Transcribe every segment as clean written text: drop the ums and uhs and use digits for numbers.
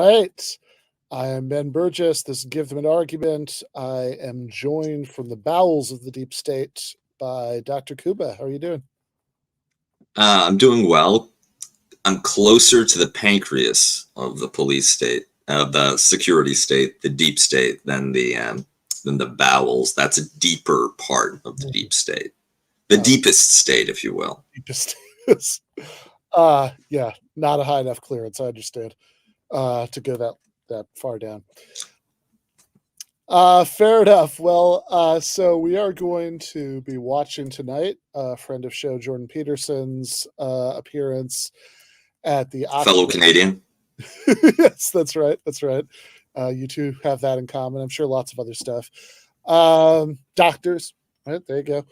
right. I am Ben Burgis. This is Give Them an Argument. I am joined from the bowels of the deep state by Dr. Kuba. How are you doing? I'm doing well. I'm closer to the pancreas of the police state, of the security state, the deep state, than the bowels. That's a deeper part of the deep state, the deepest state, if you will. Deepest. Yeah, not a high enough clearance. I understand. To go that far down. Fair enough. Well, so we are going to be watching tonight a friend of show Jordan Peterson's appearance at the Fellow Canadian. Yes, that's right. You two have that in common. I'm sure lots of other stuff. Doctors, right? There you go.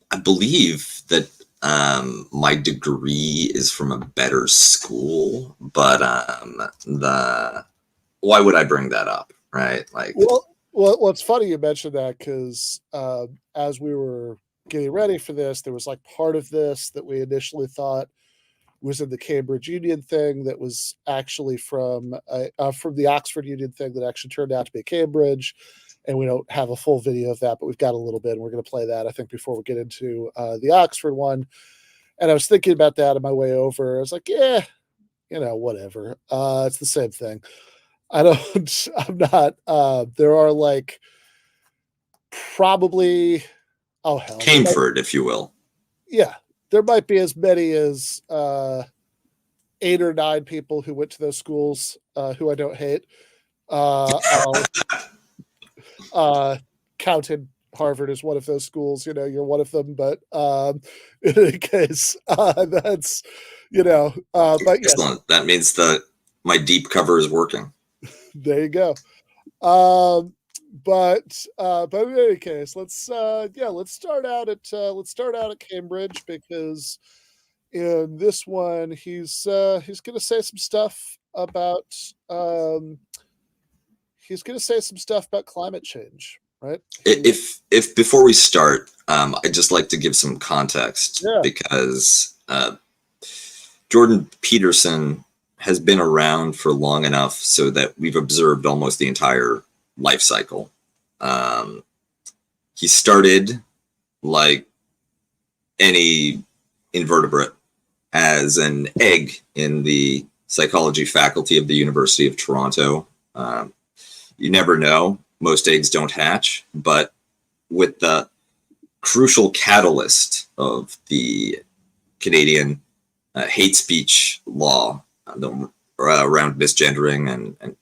I believe that my degree is from a better school, but why would I bring that up, right? Well, it's funny you mentioned that because as we were getting ready for this, there was like part of this that we initially thought was in the Cambridge Union thing that was actually from the Oxford Union thing that actually turned out to be Cambridge. And we don't have a full video of that, but we've got a little bit, and we're going to play that, I think, before we get into the Oxford one. And I was thinking about that on my way over. I was like, yeah, whatever. It's the same thing. I'm not, there are like probably, oh, hell. Cambridge, if you will. Yeah. There might be as many as 8 or 9 people who went to those schools who I don't hate. Counted Harvard as one of those schools, you're one of them, but in any case, that's, but yes. Excellent. That means my deep cover is working. There you go. But in any case, let's start out at Cambridge, because in this one he's going to say some stuff about climate change, right? If before we start, I'd just like to give some context, because Jordan Peterson has been around for long enough so that we've observed almost the entire life cycle. He started, like any invertebrate, as an egg in the psychology faculty of the University of Toronto. You never know. Most eggs don't hatch, but with the crucial catalyst of the Canadian hate speech law around misgendering and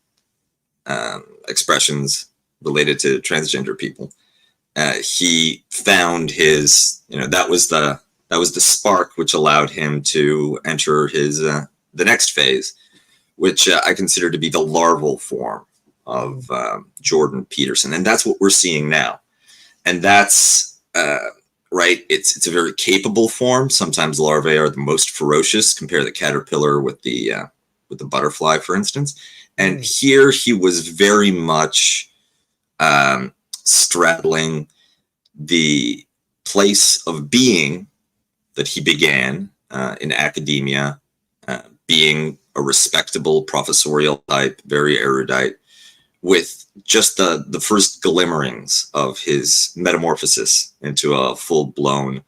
expressions related to transgender people, he found his, that was the spark which allowed him to enter his the next phase, which I consider to be the larval form of Jordan Peterson, and that's what we're seeing now. And that's right. It's a very capable form. Sometimes larvae are the most ferocious. Compare the caterpillar with the butterfly, for instance. And here he was very much straddling the place of being that he began in academia, being a respectable professorial type, very erudite, with just the first glimmerings of his metamorphosis into a full-blown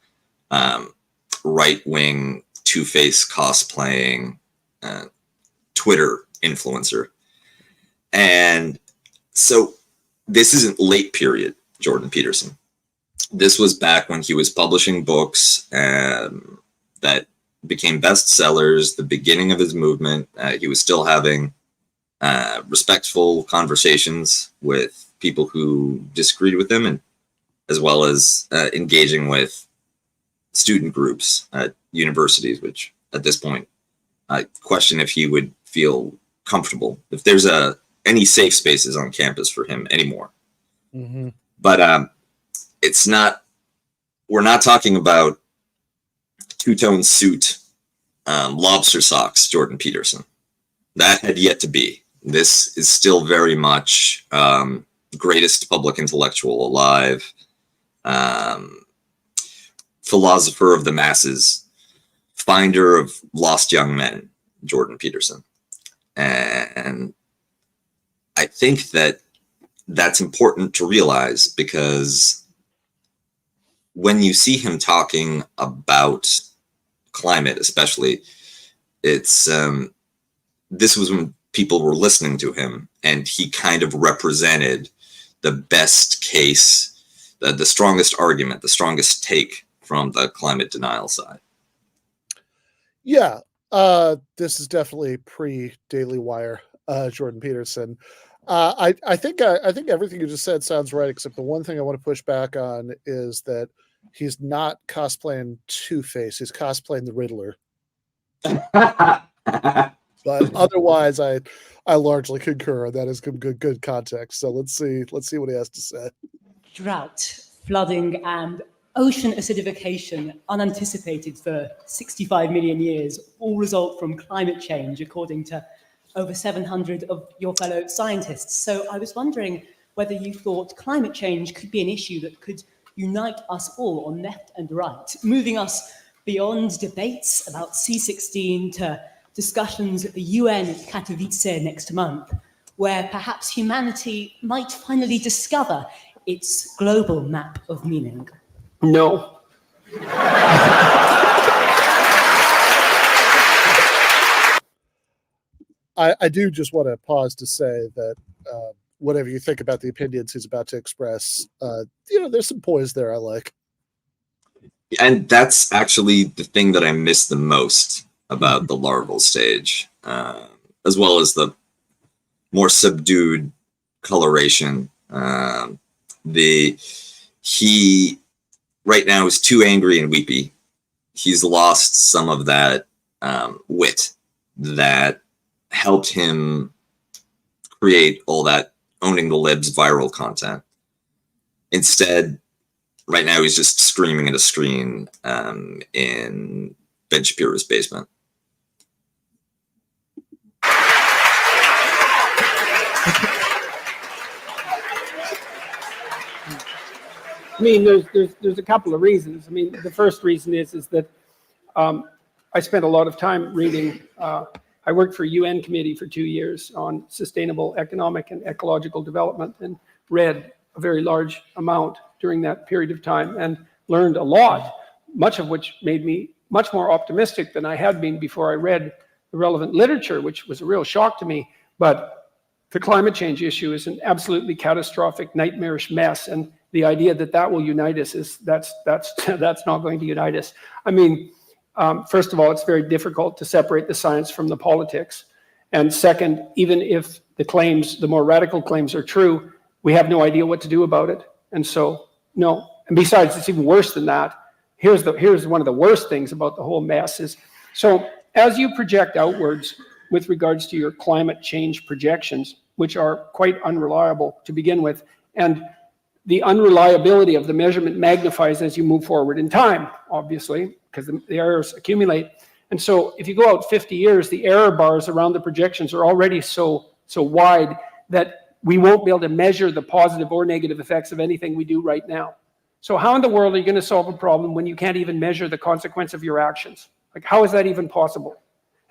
right-wing, two-face cosplaying Twitter influencer. And so this isn't late period Jordan Peterson. This was back when he was publishing books that became bestsellers, the beginning of his movement. He was still having respectful conversations with people who disagreed with him, and as well as engaging with student groups at universities, which at this point I question if he would feel comfortable, if there's any safe spaces on campus for him anymore. Mm-hmm. But we're not talking about two-tone suit, lobster socks Jordan Peterson. That had yet to be. This is still very much greatest public intellectual alive, philosopher of the masses, finder of lost young men, Jordan Peterson. And I think that that's important to realize, because when you see him talking about climate, especially, it's this was when people were listening to him, and he kind of represented the best case, the strongest argument, the strongest take from the climate denial side. Yeah, this is definitely pre-Daily Wire, Jordan Peterson. I think everything you just said sounds right, except the one thing I want to push back on is that he's not cosplaying Two-Face; he's cosplaying the Riddler. But otherwise, I largely concur. That is good context. So let's see what he has to say. Drought, flooding, and ocean acidification, unanticipated for 65 million years, all result from climate change, according to over 700 of your fellow scientists. So I was wondering whether you thought climate change could be an issue that could unite us all on left and right, moving us beyond debates about C16 to discussions at the UN at Katowice next month, where perhaps humanity might finally discover its global map of meaning. No. I do just want to pause to say that whatever you think about the opinions he's about to express, there's some poise there I like. And that's actually the thing that I miss the most about the larval stage, as well as the more subdued coloration. He right now is too angry and weepy. He's lost some of that wit that helped him create all that owning the libs viral content. Instead, right now he's just screaming at a screen in Ben Shapiro's basement. I mean, there's a couple of reasons. I mean, the first reason is that I spent a lot of time reading. I worked for a UN committee for 2 years on sustainable economic and ecological development, and read a very large amount during that period of time, and learned a lot, much of which made me much more optimistic than I had been before I read the relevant literature, which was a real shock to me. But the climate change issue is an absolutely catastrophic, nightmarish mess, and the idea that will unite us that's not going to unite us. I mean, first of all, it's very difficult to separate the science from the politics. And second, even if the more radical claims are true, we have no idea what to do about it. And so, no. And besides, it's even worse than that. Here's one of the worst things about the whole mess is, so as you project outwards with regards to your climate change projections, which are quite unreliable to begin with, and the unreliability of the measurement magnifies as you move forward in time, obviously, because the errors accumulate. And so if you go out 50 years, the error bars around the projections are already so wide that we won't be able to measure the positive or negative effects of anything we do right now. So how in the world are you going to solve a problem when you can't even measure the consequence of your actions? Like, how is that even possible?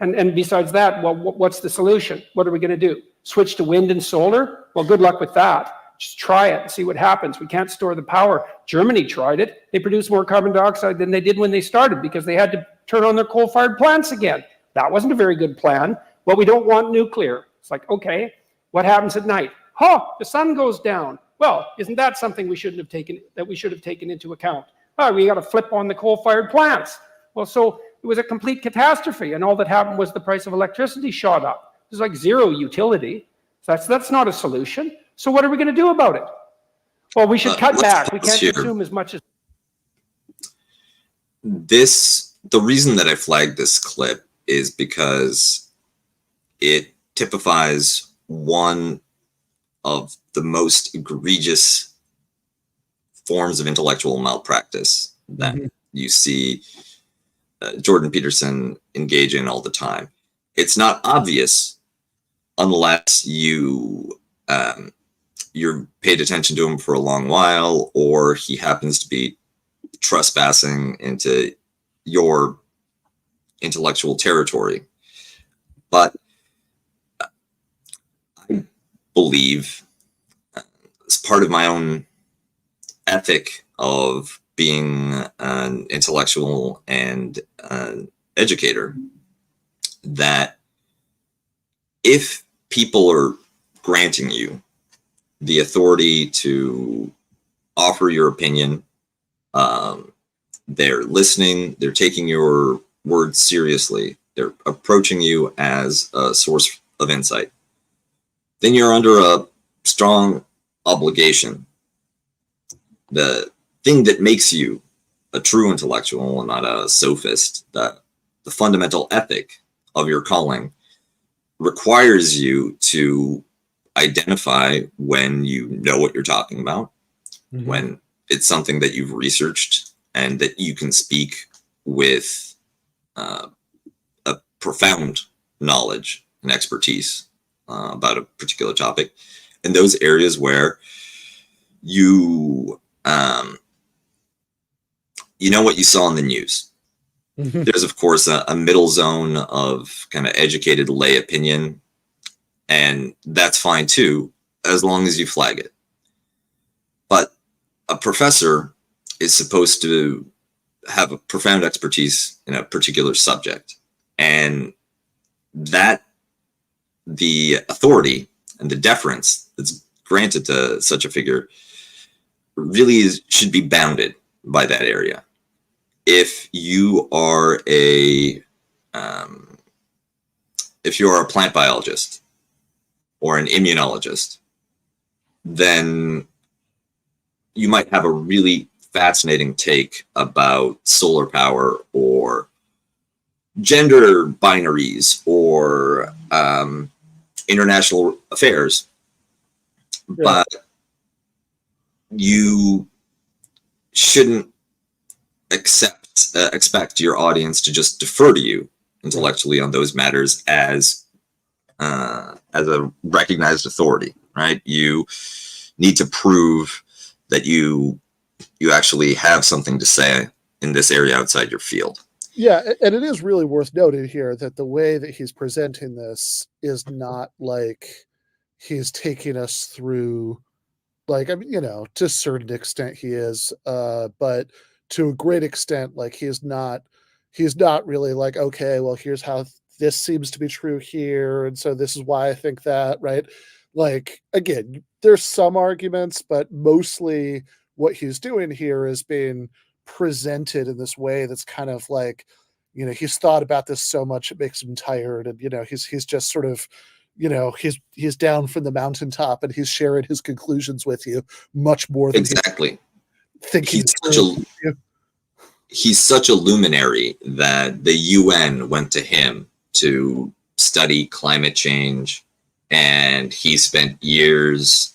And besides that, well, what's the solution? What are we going to do? Switch to wind and solar? Well, good luck with that. Just try it and see what happens. We can't store the power. Germany tried it. They produced more carbon dioxide than they did when they started because they had to turn on their coal-fired plants again. That wasn't a very good plan. Well, we don't want nuclear. It's like, okay, what happens at night? The sun goes down. Well, isn't that something we should have taken into account? We got to flip on the coal-fired plants. Well, so it was a complete catastrophe, and all that happened was the price of electricity shot up. There's like zero utility. So that's not a solution. So what are we going to do about it? Well, we should cut back. We can't consume as much as... The reason that I flagged this clip is because it typifies one of the most egregious forms of intellectual malpractice that you see Jordan Peterson engage in all the time. It's not obvious unless you're paid attention to him for a long while, or he happens to be trespassing into your intellectual territory. But I believe, as part of my own ethic of being an intellectual and an educator, that if people are granting you the authority to offer your opinion, they're listening, they're taking your words seriously, they're approaching you as a source of insight, then you're under a strong obligation. The thing that makes you a true intellectual and not a sophist, the fundamental ethic of your calling, requires you to identify when you know what you're talking about, when it's something that you've researched and that you can speak with a profound knowledge and expertise about a particular topic. In those areas where you know what you saw in the news. There's, of course, a middle zone of kind of educated lay opinion, and that's fine too, as long as you flag it. But a professor is supposed to have a profound expertise in a particular subject, and that the authority and the deference that's granted to such a figure really should be bounded by that area. If you are a plant biologist or an immunologist, then you might have a really fascinating take about solar power or gender binaries or international affairs, but you shouldn't expect your audience to just defer to you intellectually on those matters as a recognized authority, right? You need to prove that you actually have something to say in this area outside your field. Yeah, and it is really worth noting here that the way that he's presenting this is not like he's taking us through, like, I mean, you know, to a certain extent he is, but to a great extent, like, he's not really like, okay, well, here's how this seems to be true here, and so this is why I think that, right? Like, again, there's some arguments, but mostly what he's doing here is being presented in this way that's kind of like, you know, he's thought about this so much it makes him tired, and, you know, he's just sort of, you know, he's down from the mountaintop and he's sharing his conclusions with you much more than exactly. He's such a luminary that the UN went to him to study climate change, and he spent years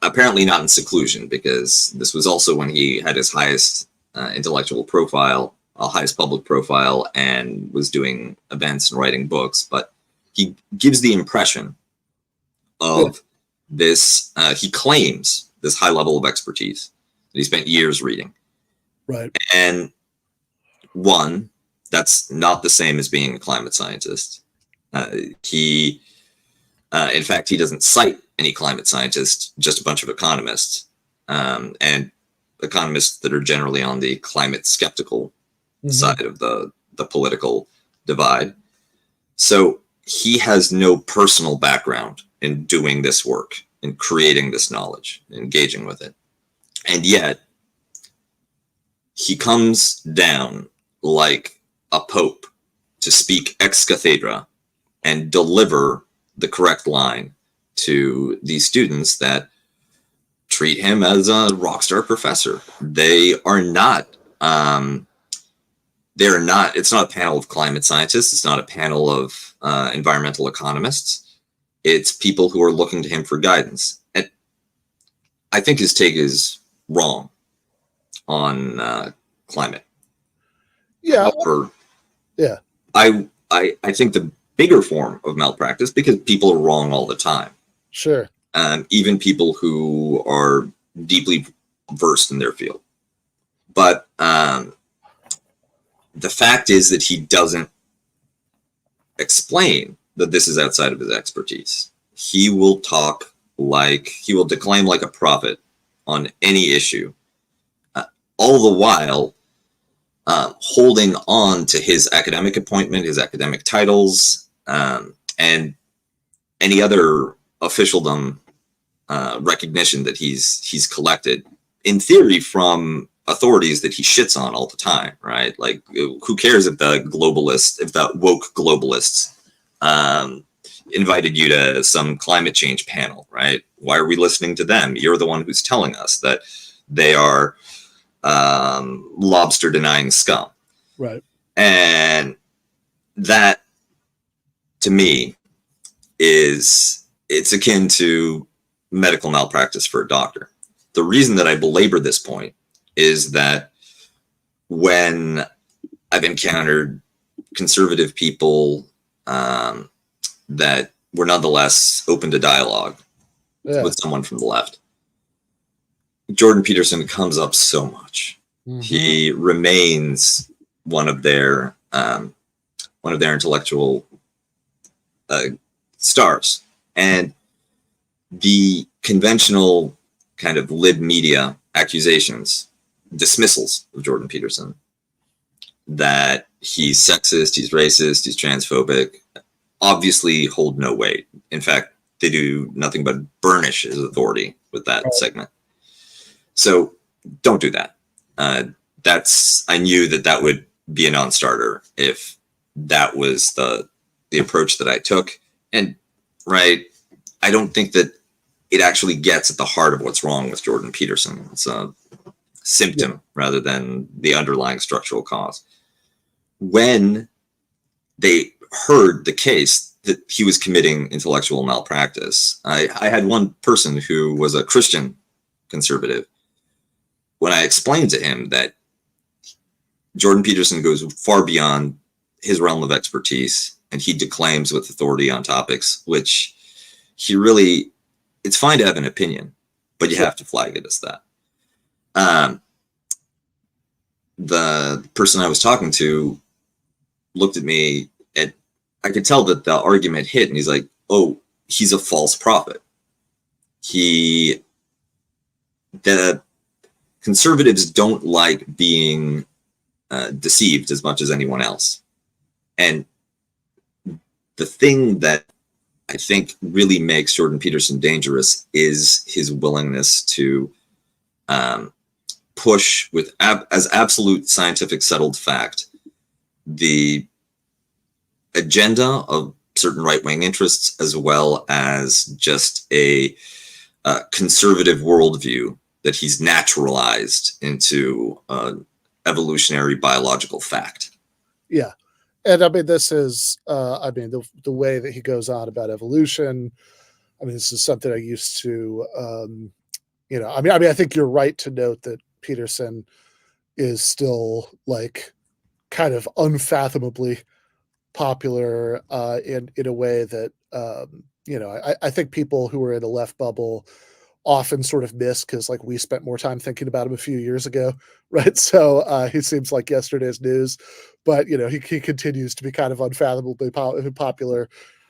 apparently not in seclusion, because this was also when he had his highest intellectual profile, highest public profile, and was doing events and writing books. But he gives the impression of this, he claims this high level of expertise that he spent years reading. Right. And one, that's not the same as being a climate scientist. In fact, he doesn't cite any climate scientists, just a bunch of economists, and economists that are generally on the climate skeptical side of the political divide. So he has no personal background in doing this work, in creating this knowledge, engaging with it. And yet, he comes down like a pope to speak ex cathedra and deliver the correct line to these students that treat him as a rock star professor. They are not, it's not a panel of climate scientists. It's not a panel of environmental economists. It's people who are looking to him for guidance. And I think his take is wrong on climate. Yeah. However, yeah. I think the bigger form of malpractice, because people are wrong all the time. Sure. Even people who are deeply versed in their field. But the fact is that he doesn't explain that this is outside of his expertise. He will declaim like a prophet on any issue, all the while holding on to his academic appointment, his academic titles, and any other officialdom recognition that he's collected, in theory, from authorities that he shits on all the time, right? Like, who cares if the woke globalists invited you to some climate change panel, right? Why are we listening to them? You're the one who's telling us that they are lobster denying scum. Right. And that, to me, it's akin to medical malpractice for a doctor. The reason that I belabor this point is that when I've encountered conservative people that were nonetheless open to dialogue with someone from the left, Jordan Peterson comes up so much. Mm-hmm. He remains one of their intellectual stars, and the conventional kind of lib media accusations, dismissals of Jordan Peterson, that he's sexist, he's racist, he's transphobic, obviously hold no weight. In fact, they do nothing but burnish his authority with that segment. So don't do that. I knew that would be a non-starter if that was the approach that I took. And right, I don't think that it actually gets at the heart of what's wrong with Jordan Peterson. It's a symptom rather than the underlying structural cause. When they heard the case that he was committing intellectual malpractice, I had one person who was a Christian conservative. When I explained to him that Jordan Peterson goes far beyond his realm of expertise and he declaims with authority on topics which he really, it's fine to have an opinion, but you have to flag it as that. The person I was talking to looked at me and I could tell that the argument hit, and he's like, oh, he's a false prophet. The conservatives don't like being deceived as much as anyone else. And the thing that I think really makes Jordan Peterson dangerous is his willingness to push with as absolute scientific settled fact the agenda of certain right-wing interests, as well as just a conservative worldview that he's naturalized into evolutionary biological fact. Yeah. And I mean, this is, the way that he goes on about evolution. I mean, this is something I used to, I think you're right to note that Peterson is still like kind of unfathomably popular in a way that, I think people who are in the left bubble often sort of miss because like we spent more time thinking about him a few years ago, right? So he seems like yesterday's news, but he continues to be kind of unfathomably popular,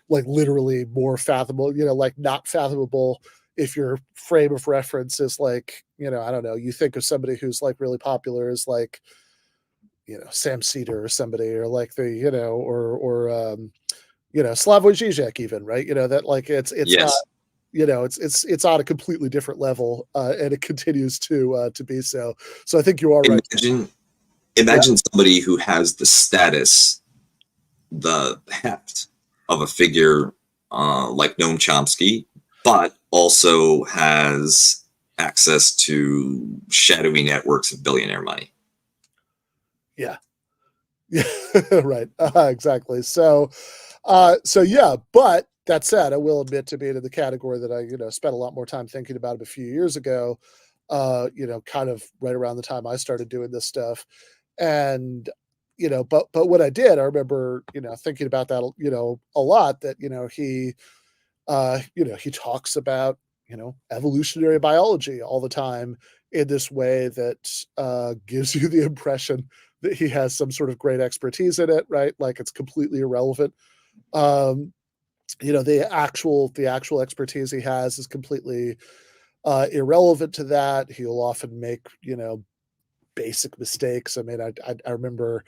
like literally more fathomable, like not fathomable if your frame of reference is like, I don't know, you think of somebody who's like really popular as like, Sam Cedar or somebody, or like the, or Slavoj Žižek even, right? That like it's yes. not, it's on a completely different level, and it continues to be so. So I think you are right. Imagine somebody who has the status, the heft of a figure like Noam Chomsky, but also has access to shadowy networks of billionaire money. Yeah. Yeah. Right. Exactly. So yeah, but that said, I will admit to being in the category that I, spent a lot more time thinking about it a few years ago, kind of right around the time I started doing this stuff. And, but what I did, I remember, thinking about that, a lot, that, he talks about, evolutionary biology all the time in this way that gives you the impression that he has some sort of great expertise in it, right? Like it's completely irrelevant. The actual expertise he has is completely irrelevant to that. He'll often make, basic mistakes. I mean, I remember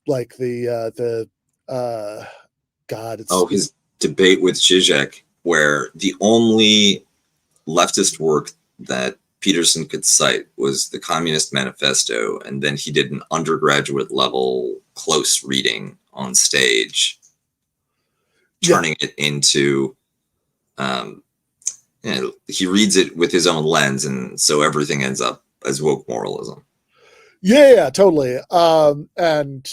like his debate with Zizek, where the only leftist work that Peterson could cite was the Communist Manifesto, and then he did an undergraduate level close reading on stage, turning it into, he reads it with his own lens, and so everything ends up as woke moralism. Yeah, totally. And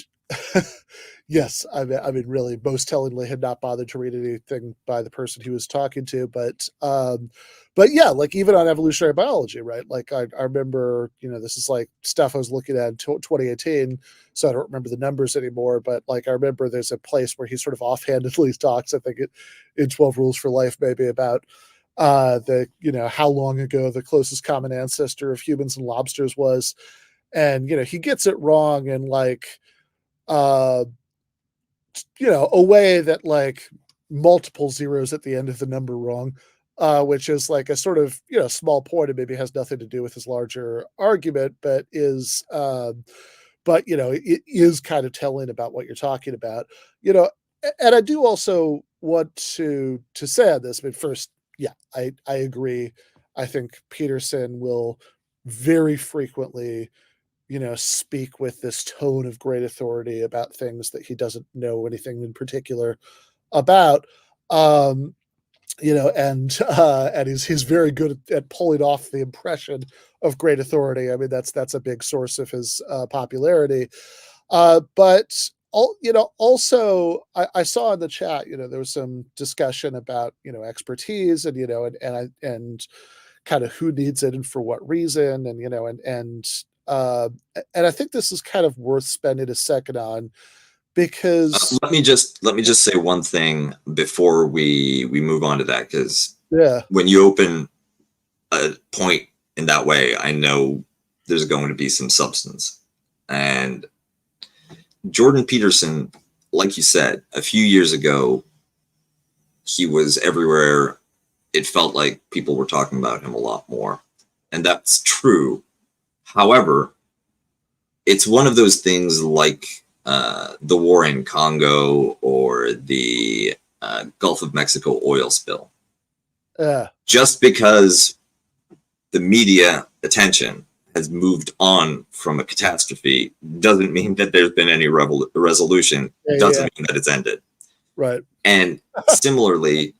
yes, I mean, really, most tellingly, had not bothered to read anything by the person he was talking to, but yeah, like even on evolutionary biology, right? Like I remember, this is like stuff I was looking at in 2018, so I don't remember the numbers anymore, but like I remember there's a place where he sort of offhandedly talks, I think in 12 Rules for Life, maybe about how long ago the closest common ancestor of humans and lobsters was. And, he gets it wrong in like, a way that like multiple zeros at the end of the number wrong, which is like a sort of, small point and maybe has nothing to do with his larger argument, but is, it is kind of telling about what you're talking about, and I do also want to say on this, but first, yeah, I agree. I think Peterson will very frequently, speak with this tone of great authority about things that he doesn't know anything in particular about. And he's very good at pulling off the impression of great authority. I mean, that's a big source of his popularity. But also I saw in the chat, there was some discussion about, expertise and, and kind of who needs it and for what reason. And, and I think this is kind of worth spending a second on because let me just say one thing before we move on to that, because when you open a point in that way, I know there's going to be some substance. And Jordan Peterson, like you said, a few years ago, he was everywhere. It felt like people were talking about him a lot more, and that's true. However, it's one of those things like the war in Congo or the Gulf of Mexico oil spill. Just because the media attention has moved on from a catastrophe doesn't mean that there's been any resolution. Doesn't mean that it's ended. Right. And similarly,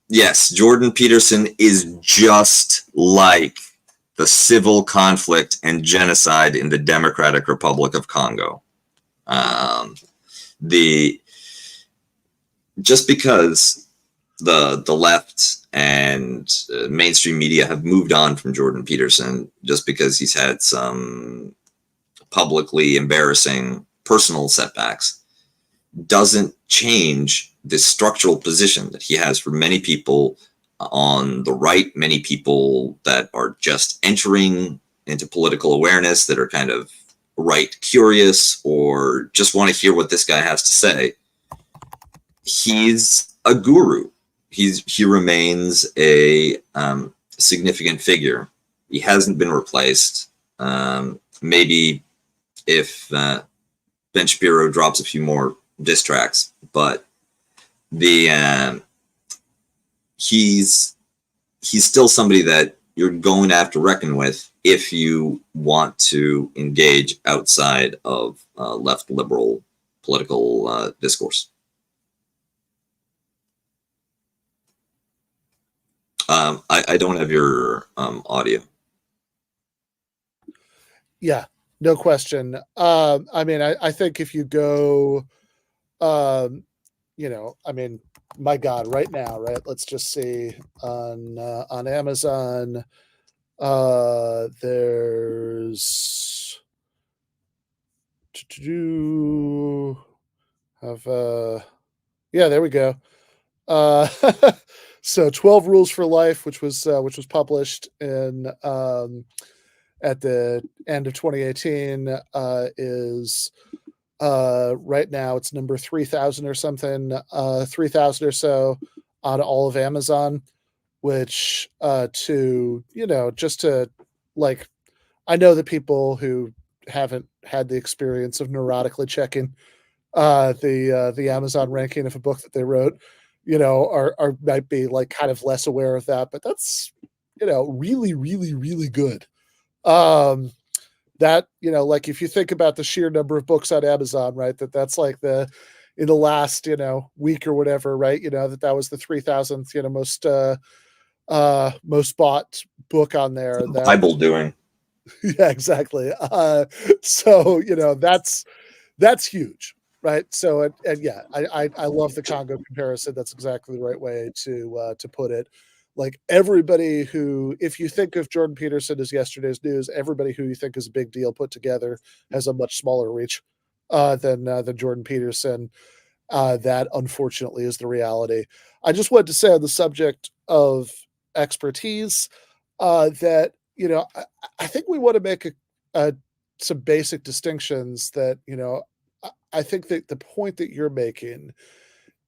yes, Jordan Peterson is just like the civil conflict and genocide in the Democratic Republic of Congo. Just because the left and mainstream media have moved on from Jordan Peterson, just because he's had some publicly embarrassing personal setbacks, doesn't change the structural position that he has for many people on the right, many people that are just entering into political awareness, that are kind of right curious or just want to hear what this guy has to say. He's a guru. He remains a significant figure. He hasn't been replaced. Maybe if Ben Shapiro drops a few more diss tracks, but he's still somebody that you're going to have to reckon with if you want to engage outside of left liberal political discourse. I don't have your audio. Yeah, no question. I mean, I think if you go, I mean, my God, right now, right? Let's just see on Amazon. There's yeah, there we go. So 12 Rules for Life, which was published in at the end of 2018, is right now it's number 3,000 or something, 3,000 or so on all of Amazon, which to, just to, like, I know that people who haven't had the experience of neurotically checking the Amazon ranking of a book that they wrote, are might be like kind of less aware of that, but that's, really, really, really good. That, like if you think about the sheer number of books on Amazon, right, that's like in the last, week or whatever, right, that was the 3,000th, most bought book on there. The Bible doing. Yeah, exactly. So, that's huge, right? So, and yeah, I love the Congo comparison. That's exactly the right way to put it. Like everybody who, if you think of Jordan Peterson as yesterday's news, everybody who you think is a big deal put together has a much smaller reach than Jordan Peterson. That unfortunately is the reality. I just wanted to say on the subject of expertise that, I think we want to make some basic distinctions that, I think that the point that you're making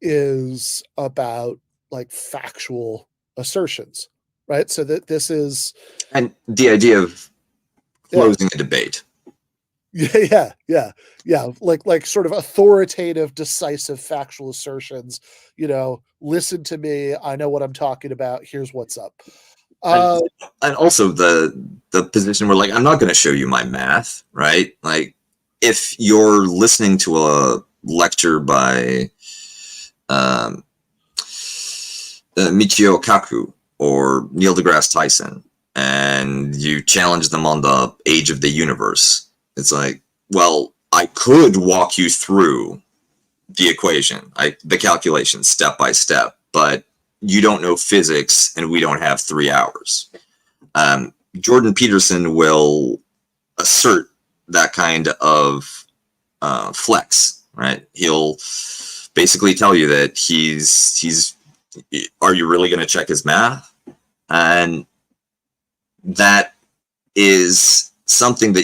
is about like factual assertions, right? So that this is, And the idea of closing a debate. yeah, like sort of authoritative, decisive, factual assertions. Listen to me. I know what I'm talking about. Here's what's up. And also the position where, like, I'm not going to show you my math, right? Like, if you're listening to a lecture by Michio Kaku or Neil deGrasse Tyson, and you challenge them on the age of the universe, it's like, well, I could walk you through the equation, the calculation step by step, but you don't know physics and we don't have 3 hours. Jordan Peterson will assert that kind of flex, right? He'll basically tell you that he's are you really going to check his math? And that is something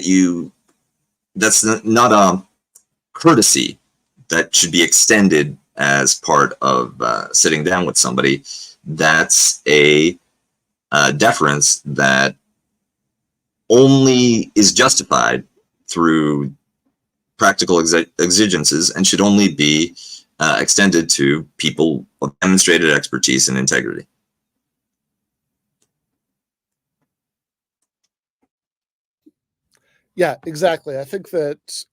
that's not a courtesy that should be extended as part of sitting down with somebody. That's a deference that only is justified through practical exigences and should only be extended to people of demonstrated expertise and integrity. Yeah, exactly. I think that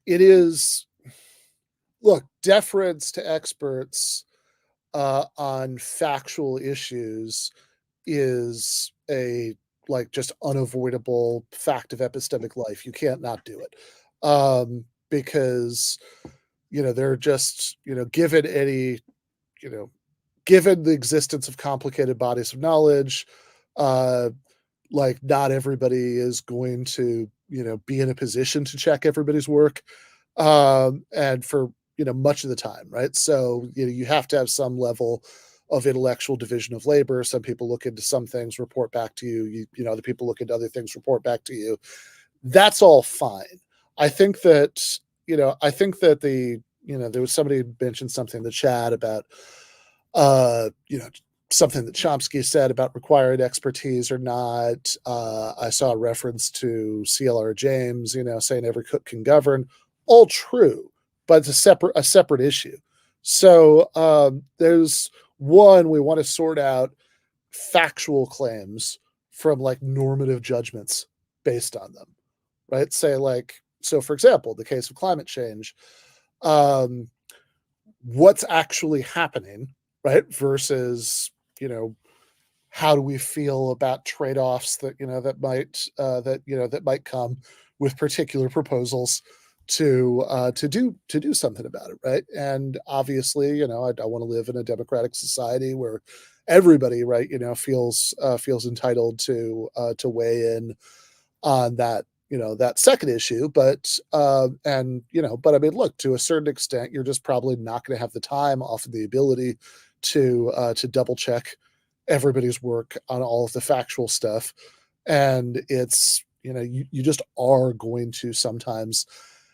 it is, look, deference to experts on factual issues is a just unavoidable fact of epistemic life. You can't not do it because they're just given any given the existence of complicated bodies of knowledge, not everybody is going to be in a position to check everybody's work, and for much of the time, right? So you have to have some level of intellectual division of labor. Some people look into some things, report back to you. Other people look into other things, report back to you. That's all fine. I think that there was somebody who mentioned something in the chat about something that Chomsky said about required expertise or not. I saw a reference to CLR James, saying every cook can govern. All true, but it's a separate issue. So there's one, we want to sort out factual claims from normative judgments based on them, right? Say so for example, the case of climate change, what's actually happening, right? Versus, how do we feel about trade-offs that, that might come with particular proposals to do something about it, right? And obviously, I want to live in a democratic society where everybody, right, feels entitled to weigh in on that, that second issue. But but I mean, look, to a certain extent, you're just probably not going to have the time, often the ability to double check everybody's work on all of the factual stuff. And it's, you just are going to sometimes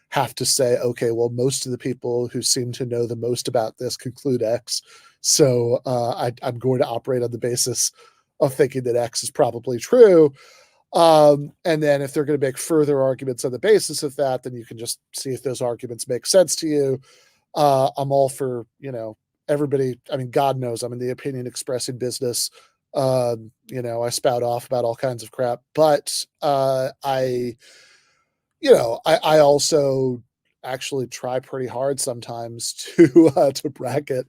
have to say, okay, well, most of the people who seem to know the most about this conclude X. So I'm going to operate on the basis of thinking that X is probably true. And then if they're going to make further arguments on the basis of that, then you can just see if those arguments make sense to you. I'm all for, everybody. I mean, God knows I'm in the opinion expressing business. I spout off about all kinds of crap, but I also actually try pretty hard sometimes to bracket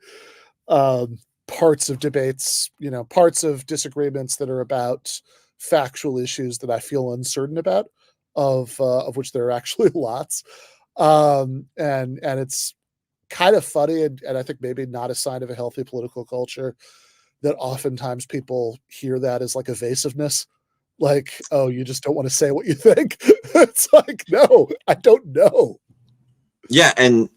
parts of debates, parts of disagreements that are about factual issues that I feel uncertain about, of which there are actually lots. And it's kind of funny, and I think maybe not a sign of a healthy political culture, that oftentimes people hear that as like evasiveness. Like, oh, you just don't want to say what you think. It's like, no, I don't know. Yeah, and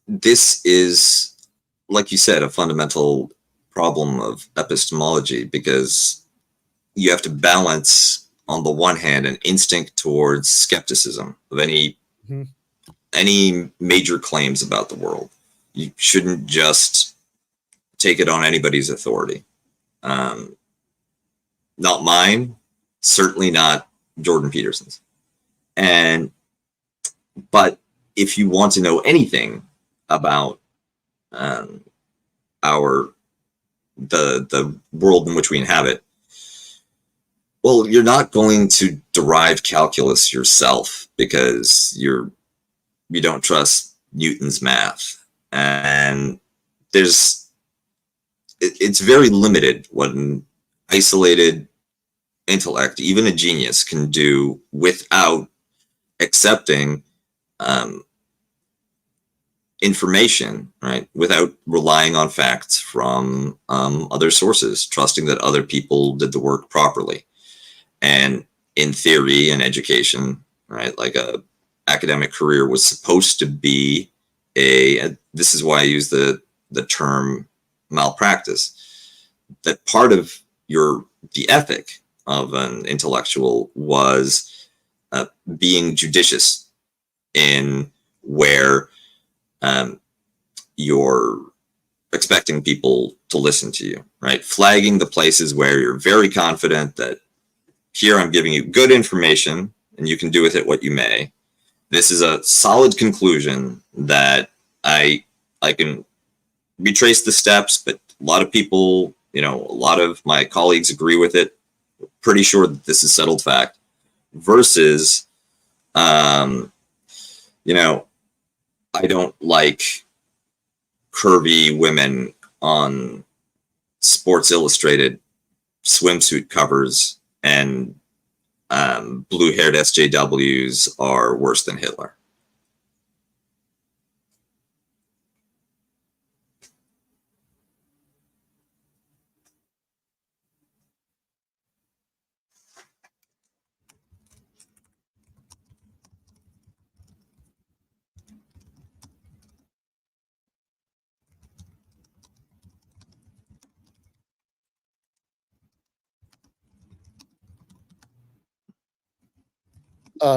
this is, like you said, a fundamental problem of epistemology, because you have to balance, on the one hand, an instinct towards skepticism of any major claims about the world. You shouldn't just take it on anybody's authority. Not mine, certainly not Jordan Peterson's. But if you want to know anything about the world in which we inhabit, well, you're not going to derive calculus yourself, because you don't trust Newton's math, and it's very limited what an isolated intellect, even a genius, can do without accepting information, right? Without relying on facts from other sources, trusting that other people did the work properly. And in theory and education, right, like a academic career was supposed to be this is why I use the term malpractice, that part of the ethic of an intellectual was being judicious in where you're expecting people to listen to you, right? Flagging the places where you're very confident that here I'm giving you good information and you can do with it what you may. This is a solid conclusion that I can retrace the steps, but a lot of people, a lot of my colleagues agree with it. Pretty sure that this is settled fact. Versus, I don't like curvy women on Sports Illustrated swimsuit covers, and blue-haired SJWs are worse than Hitler.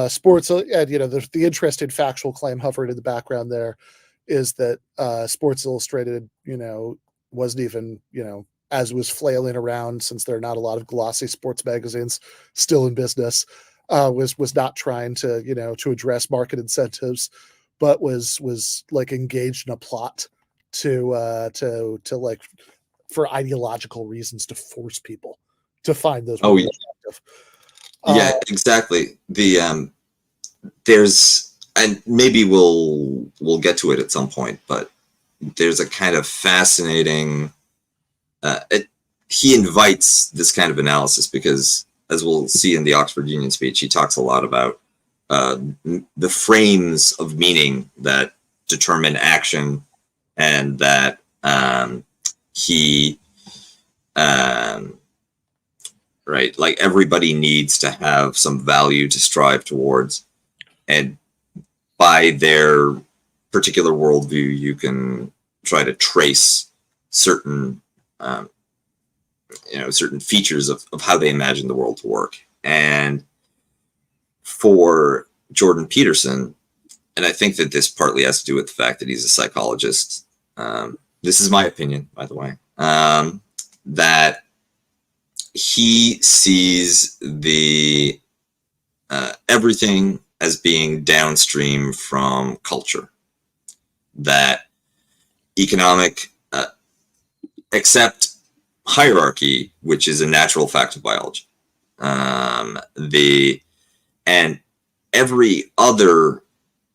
Sports, and the interesting factual claim hovering in the background there is that Sports Illustrated, wasn't even, as was flailing around, since there are not a lot of glossy sports magazines still in business, was not trying to, to address market incentives, but was like engaged in a plot to like, for ideological reasons, to force people to find those. Oh, yeah. Yeah, exactly. There's, and maybe we'll get to it at some point, but there's a kind of fascinating, he invites this kind of analysis because, as we'll see in the Oxford Union speech, he talks a lot about the frames of meaning that determine action, and that right, like everybody needs to have some value to strive towards, and by their particular worldview, you can try to trace certain certain features of how they imagine the world to work. And for Jordan Peterson, and I think that this partly has to do with the fact that he's a psychologist. This is my opinion, by the way, that he sees the everything as being downstream from culture. That economic, except hierarchy, which is a natural fact of biology, and every other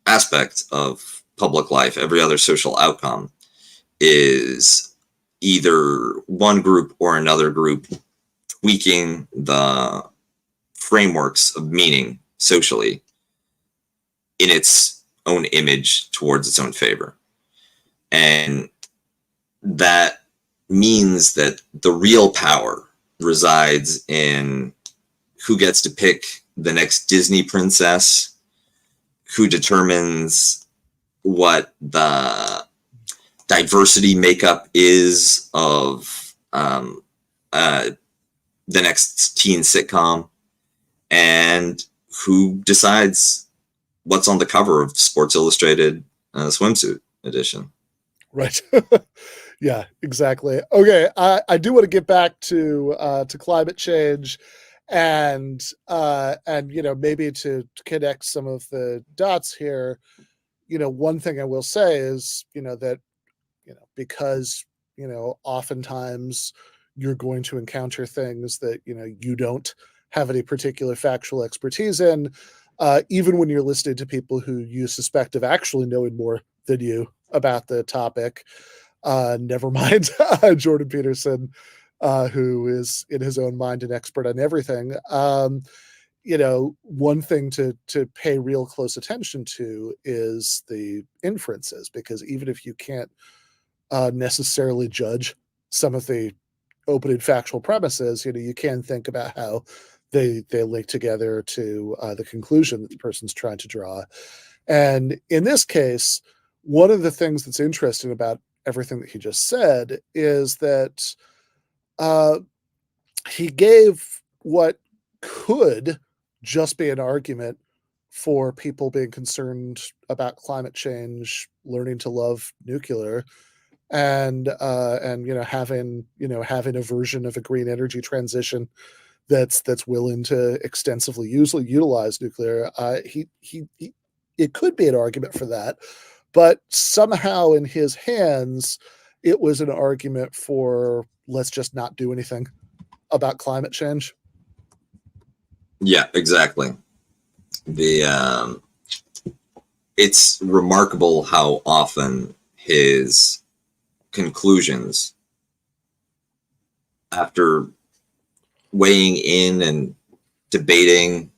aspect of public life, every other social outcome is either one group or another group tweaking the frameworks of meaning socially in its own image towards its own favor. And that means that the real power resides in who gets to pick the next Disney princess, who determines what the diversity makeup is of the next teen sitcom, and who decides what's on the cover of Sports Illustrated swimsuit edition. Right. Yeah, exactly. Okay, I do want to get back to climate change, and maybe to connect some of the dots here. One thing I will say is that because oftentimes you're going to encounter things that you don't have any particular factual expertise in, even when you're listening to people who you suspect of actually knowing more than you about the topic. Never mind Jordan Peterson, who is in his own mind an expert on everything. One thing to pay real close attention to is the inferences, because even if you can't necessarily judge some of the opening factual premises, you can think about how they link together to the conclusion that the person's trying to draw. And in this case, one of the things that's interesting about everything that he just said is that he gave what could just be an argument for people being concerned about climate change, learning to love nuclear, and having a version of a green energy transition that's willing to extensively utilize nuclear. It could be an argument for that, but somehow in his hands, it was an argument for let's just not do anything about climate change. Yeah, exactly. It's remarkable how often his conclusions, after weighing in and debating,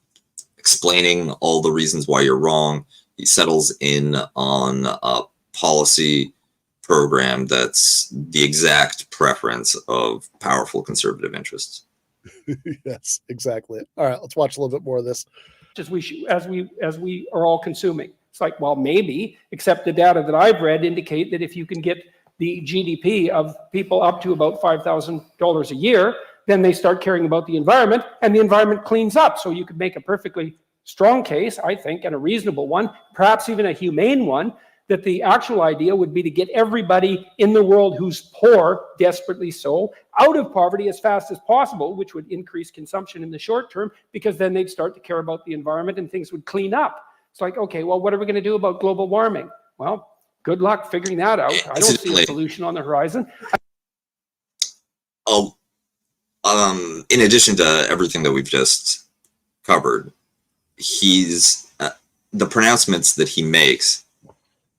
explaining all the reasons why you're wrong, he settles in on a policy program that's the exact preference of powerful conservative interests. Yes, exactly. All right, let's watch a little bit more of this. As we are all consuming. It's like, well, maybe, except the data that I've read indicate that if you can get the GDP of people up to about $5,000 a year, then they start caring about the environment, and the environment cleans up. So you could make a perfectly strong case, I think, and a reasonable one, perhaps even a humane one, that the actual idea would be to get everybody in the world who's poor, desperately so, out of poverty as fast as possible, which would increase consumption in the short term, because then they'd start to care about the environment and things would clean up. It's like, okay, well, what are we going to do about global warming? Well, good luck figuring that out. I don't see a solution on the horizon. Oh, in addition to everything that we've just covered, the pronouncements that he makes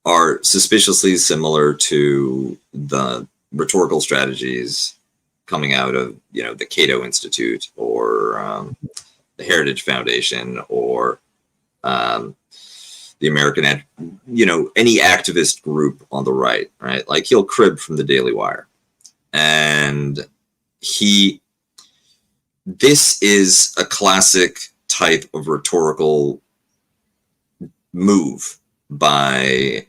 are suspiciously similar to the rhetorical strategies coming out of, the Cato Institute or the Heritage Foundation or the American, any activist group on the right? Like he'll crib from the Daily Wire. And this is a classic type of rhetorical move by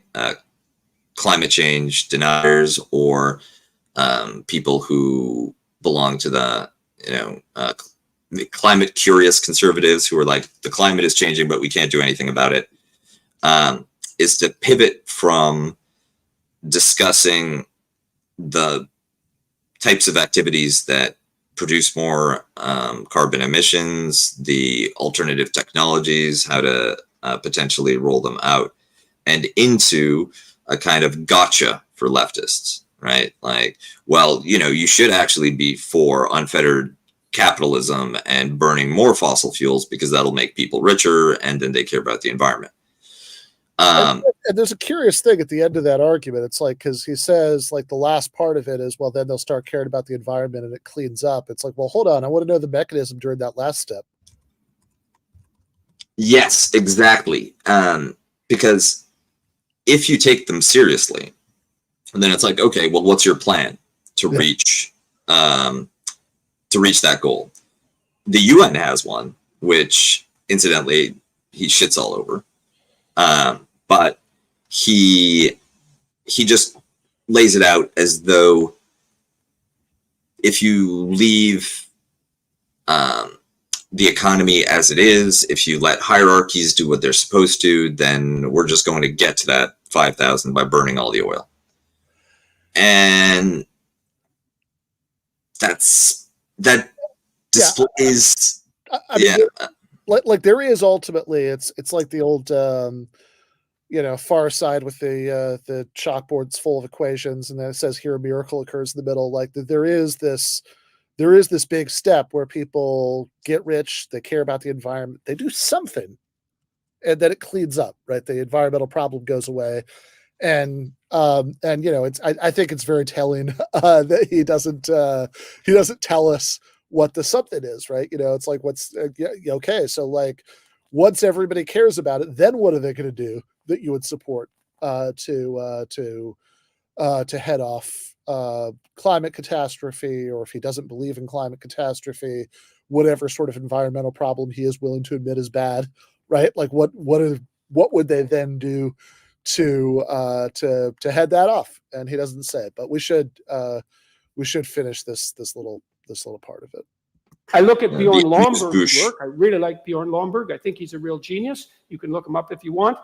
climate change deniers or people who belong to the climate curious conservatives who are like, the climate is changing, but we can't do anything about it, is to pivot from discussing the types of activities that produce more carbon emissions, the alternative technologies, how to potentially roll them out, and into a kind of gotcha for leftists, right? Like, well, you should actually be for unfettered capitalism and burning more fossil fuels because that'll make people richer and then they care about the environment. And there's a curious thing at the end of that argument. It's like, because he says, like, the last part of it is, well, then they'll start caring about the environment and it cleans up. It's like, well, hold on. I want to know the mechanism during that last step. Yes, exactly. Because if you take them seriously, then it's like, okay, well, what's your plan to reach that goal? The UN has one, which incidentally he shits all over. But he just lays it out as though if you leave the economy as it is, if you let hierarchies do what they're supposed to, then we're just going to get to that 5,000 by burning all the oil. And that displays, I mean, like there is ultimately, it's like the old, Far Side with the chalkboards full of equations, and then it says here a miracle occurs in the middle. Like there is this big step where people get rich, they care about the environment, they do something, and then it cleans up, right? The environmental problem goes away. And I think it's very telling that he doesn't tell us what the something is, right? It's like, what's okay. So like, once everybody cares about it, then what are they going to do that you would support to head off climate catastrophe, or if he doesn't believe in climate catastrophe, whatever sort of environmental problem he is willing to admit is bad, right? Like what would they then do to head that off? And he doesn't say, but we should finish this little part of it. I look at Bjorn Lomborg's work. I really like Bjorn Lomborg. I think he's a real genius. You can look him up if you want.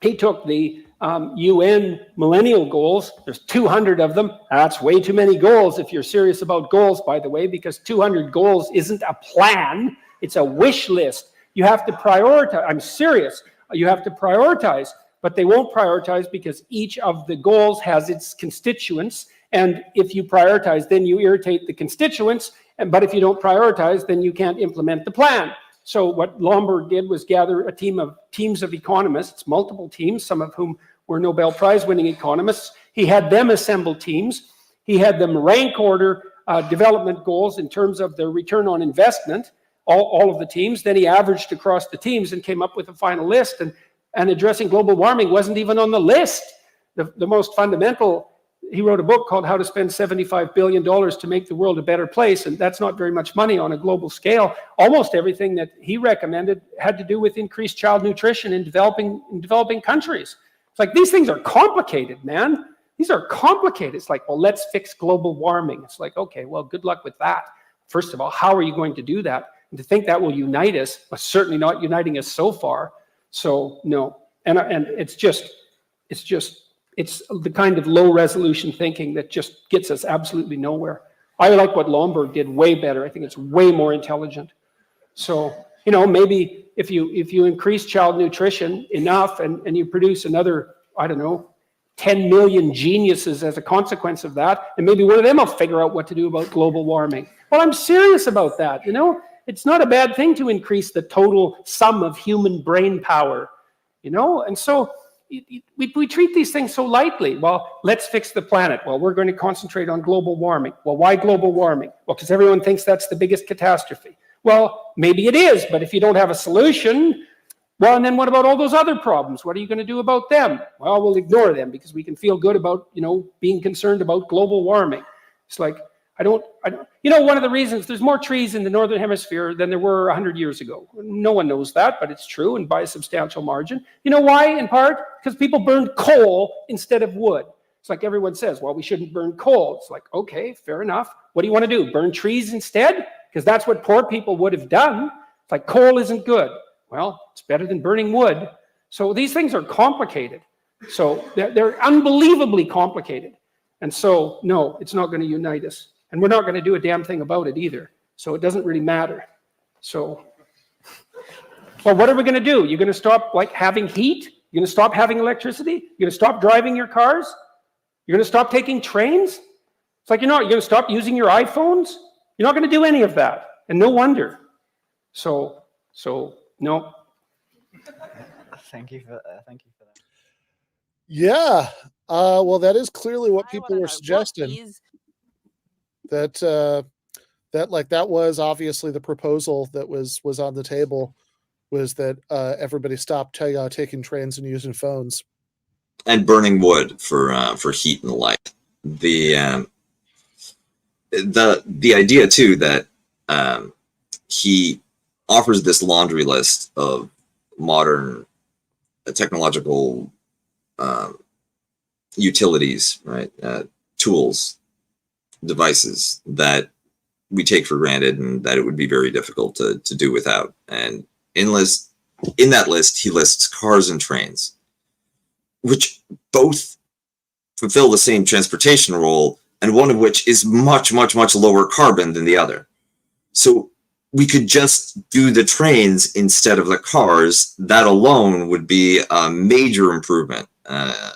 He took the UN millennial goals. There's 200 of them. That's way too many goals if you're serious about goals, by the way, because 200 goals isn't a plan. It's a wish list. You have to prioritize. I'm serious. You have to prioritize, but they won't prioritize because each of the goals has its constituents. And if you prioritize, then you irritate the constituents. But if you don't prioritize, then you can't implement the plan. So what Lomborg did was gather teams of economists, multiple teams, some of whom were Nobel Prize winning economists. He had them assemble teams. He had them rank order development goals in terms of their return on investment, all of the teams. Then he averaged across the teams and came up with a final list. And addressing global warming wasn't even on the list. The most fundamental, he wrote a book called How to Spend $75 Billion to Make the World a Better Place, and that's not very much money on a global scale. Almost everything that he recommended had to do with increased child nutrition in developing countries. It's like, these things are complicated, man. These are complicated. It's like, well, let's fix global warming. It's like, okay, well, good luck with that. First of all, how are you going to do that? And to think that will unite us, but certainly not uniting us so far. So no, and it's the kind of low resolution thinking that just gets us absolutely nowhere. I like what Lomborg did way better. I think it's way more intelligent. So, maybe if you increase child nutrition enough and you produce another, 10 million geniuses as a consequence of that, and maybe one of them will figure out what to do about global warming. Well, I'm serious about that, It's not a bad thing to increase the total sum of human brain power, And so we treat these things so lightly. Well, let's fix the planet. Well, we're going to concentrate on global warming. Well, why global warming? Well, because everyone thinks that's the biggest catastrophe. Well, maybe it is, but if you don't have a solution, well, and then what about all those other problems? What are you going to do about them? Well, we'll ignore them because we can feel good about, being concerned about global warming. It's like, You know, one of the reasons there's more trees in the Northern Hemisphere than there were 100 years ago. No one knows that, but it's true, and by a substantial margin. You know why, in part? Because people burned coal instead of wood. It's like everyone says, well, we shouldn't burn coal. It's like, okay, fair enough. What do you want to do? Burn trees instead? Because that's what poor people would have done. It's like coal isn't good. Well, it's better than burning wood. So these things are complicated. So they're unbelievably complicated. And so, no, it's not going to unite us. And we're not going to do a damn thing about it either. So it doesn't really matter. So, well, what are we going to do? You're going to stop like having heat? You're going to stop having electricity? You're going to stop driving your cars? You're going to stop taking trains? It's like, you're going to stop using your iPhones? You're not going to do any of that. And no wonder. So no. Thank you for that. Yeah. Well, that is clearly what people were suggesting. That was obviously the proposal that was on the table, was that everybody stop taking trains and using phones and burning wood for heat and light. The idea too that he offers this laundry list of modern technological utilities, right? Tools, devices that we take for granted and that it would be very difficult to do without. And in that list, he lists cars and trains, which both fulfill the same transportation role, and one of which is much, much, much lower carbon than the other. So we could just do the trains instead of the cars. That alone would be a major improvement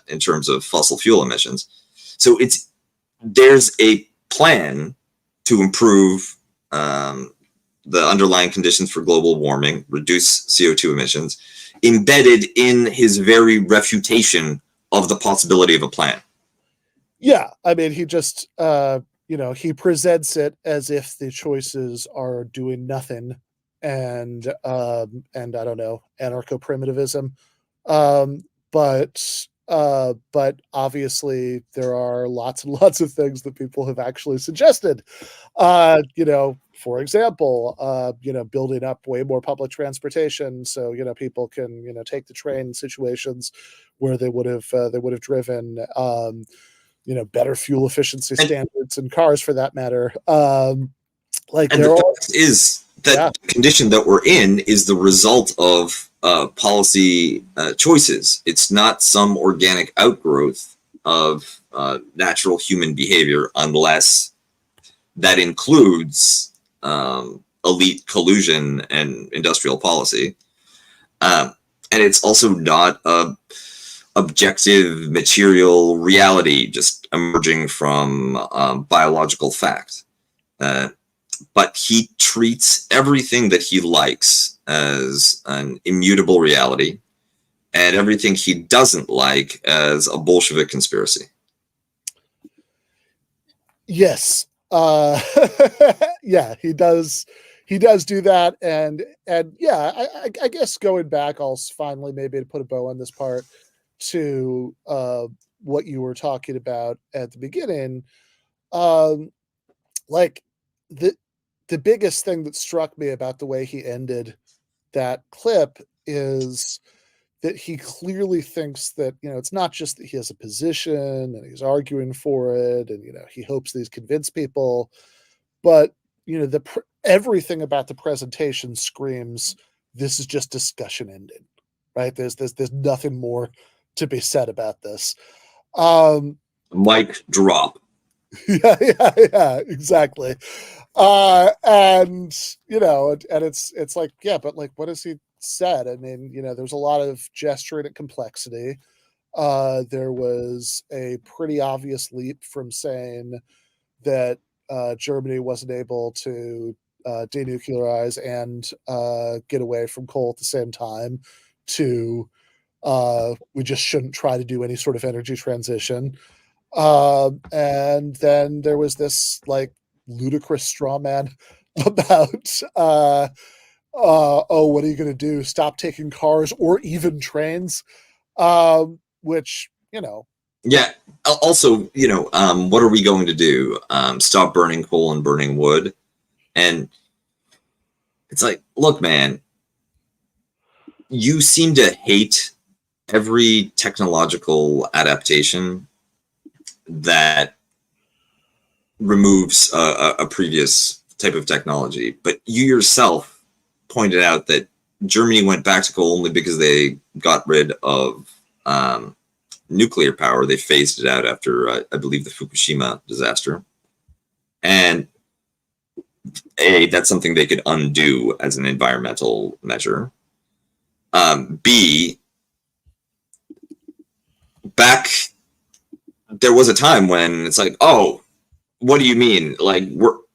in terms of fossil fuel emissions. So there's a plan to improve the underlying conditions for global warming, reduce CO2 emissions, embedded in his very refutation of the possibility of a plan. Yeah, I mean, he just, he presents it as if the choices are doing nothing, and I don't know, anarcho-primitivism. But obviously there are lots and lots of things that people have actually suggested. For example, building up way more public transportation, so people can take the train in situations where they would have driven. Better fuel efficiency standards in cars, for that matter. The condition that we're in is the result of policy choices. It's not some organic outgrowth of natural human behavior, unless that includes elite collusion and industrial policy. And it's also not a objective material reality just emerging from biological fact. But he treats everything that he likes as an immutable reality, and everything he doesn't like as a Bolshevik conspiracy. Yes. Yeah, he does do that. And yeah, I guess going back, I'll finally maybe to put a bow on this part to what you were talking about at the beginning. The biggest thing that struck me about the way he ended that clip is that he clearly thinks that, it's not just that he has a position and he's arguing for it, and, he hopes that he's convinced people, but, everything about the presentation screams, this is just discussion ending, right? There's nothing more to be said about this. Mic drop. Yeah, exactly. And it's like, yeah, but like, what has he said? I mean, there's a lot of gesturing at complexity. There was a pretty obvious leap from saying that Germany wasn't able to denuclearize and get away from coal at the same time to we just shouldn't try to do any sort of energy transition. And then there was this like ludicrous straw man about what are you going to do? Stop taking cars or even trains, which Yeah. Also, what are we going to do? Stop burning coal and burning wood? And it's like, look, man, you seem to hate every technological adaptation that removes a previous type of technology. But you yourself pointed out that Germany went back to coal only because they got rid of nuclear power. They phased it out after, I believe, the Fukushima disaster. And A, that's something they could undo as an environmental measure. B, there was a time when it's like, oh, what do you mean? Like,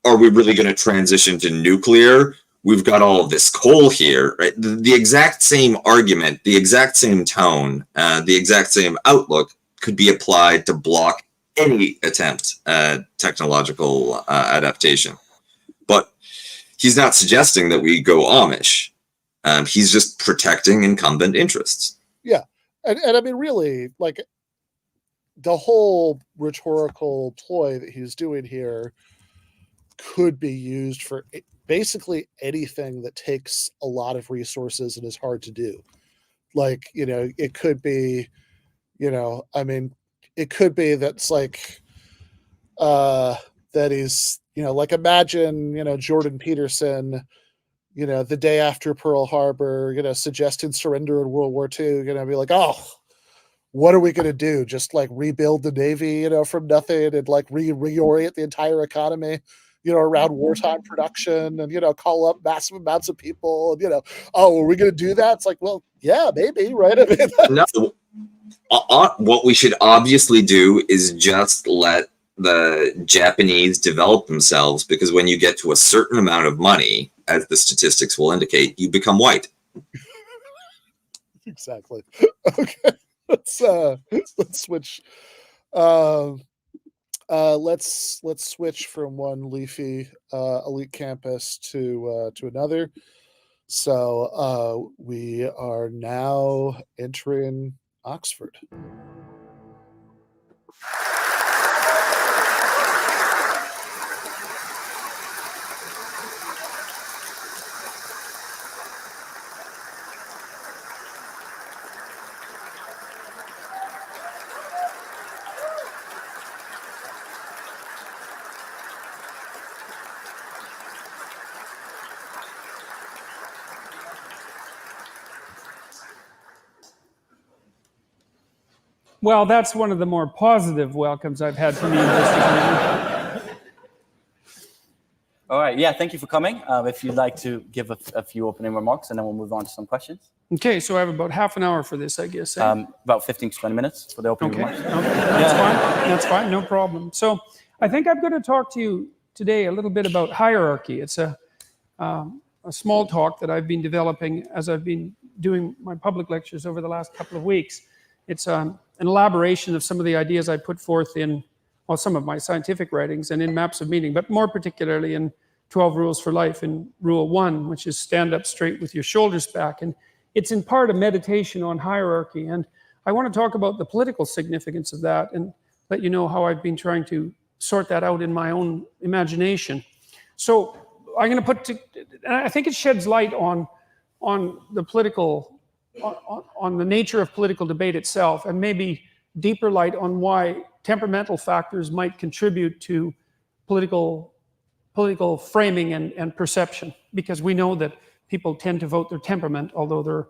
are we really going to transition to nuclear? We've got all of this coal here, right? The exact same argument, the exact same tone, the exact same outlook could be applied to block any attempt at technological adaptation. But he's not suggesting that we go Amish. He's just protecting incumbent interests. Yeah. And I mean, really, like, the whole rhetorical ploy that he's doing here could be used for basically anything that takes a lot of resources and is hard to do. Like, it could be, it could be that's like, that he's, like, imagine, Jordan Peterson, the day after Pearl Harbor, suggesting surrender in World War II, be like, oh, what are we going to do? Just like rebuild the Navy, from nothing and like reorient the entire economy, around wartime production and, call up massive amounts of people and, oh, are we going to do that? It's like, well, yeah, maybe, right? I mean, no, what we should obviously do is just let the Japanese develop themselves, because when you get to a certain amount of money, as the statistics will indicate, you become white. Exactly. Okay. Let's switch. Let's switch from one leafy elite campus to another. So we are now entering Oxford. Well, that's one of the more positive welcomes I've had from the university. All right, yeah, thank you for coming. If you'd like to give a few opening remarks, and then we'll move on to some questions. Okay, so I have about half an hour for this, I guess. About 15 to 20 minutes for the opening remarks. Okay, that's fine. That's fine, no problem. So I think I'm going to talk to you today a little bit about hierarchy. It's a small talk that I've been developing as I've been doing my public lectures over the last couple of weeks. It's an elaboration of some of the ideas I put forth in, well, some of my scientific writings and in Maps of Meaning, but more particularly in 12 Rules for Life in Rule 1, which is stand up straight with your shoulders back. And it's in part a meditation on hierarchy. And I want to talk about the political significance of that and let you know how I've been trying to sort that out in my own imagination. So I'm going to and I think it sheds light on the political, on the nature of political debate itself, and maybe deeper light on why temperamental factors might contribute to political framing and perception, because we know that people tend to vote their temperament, although there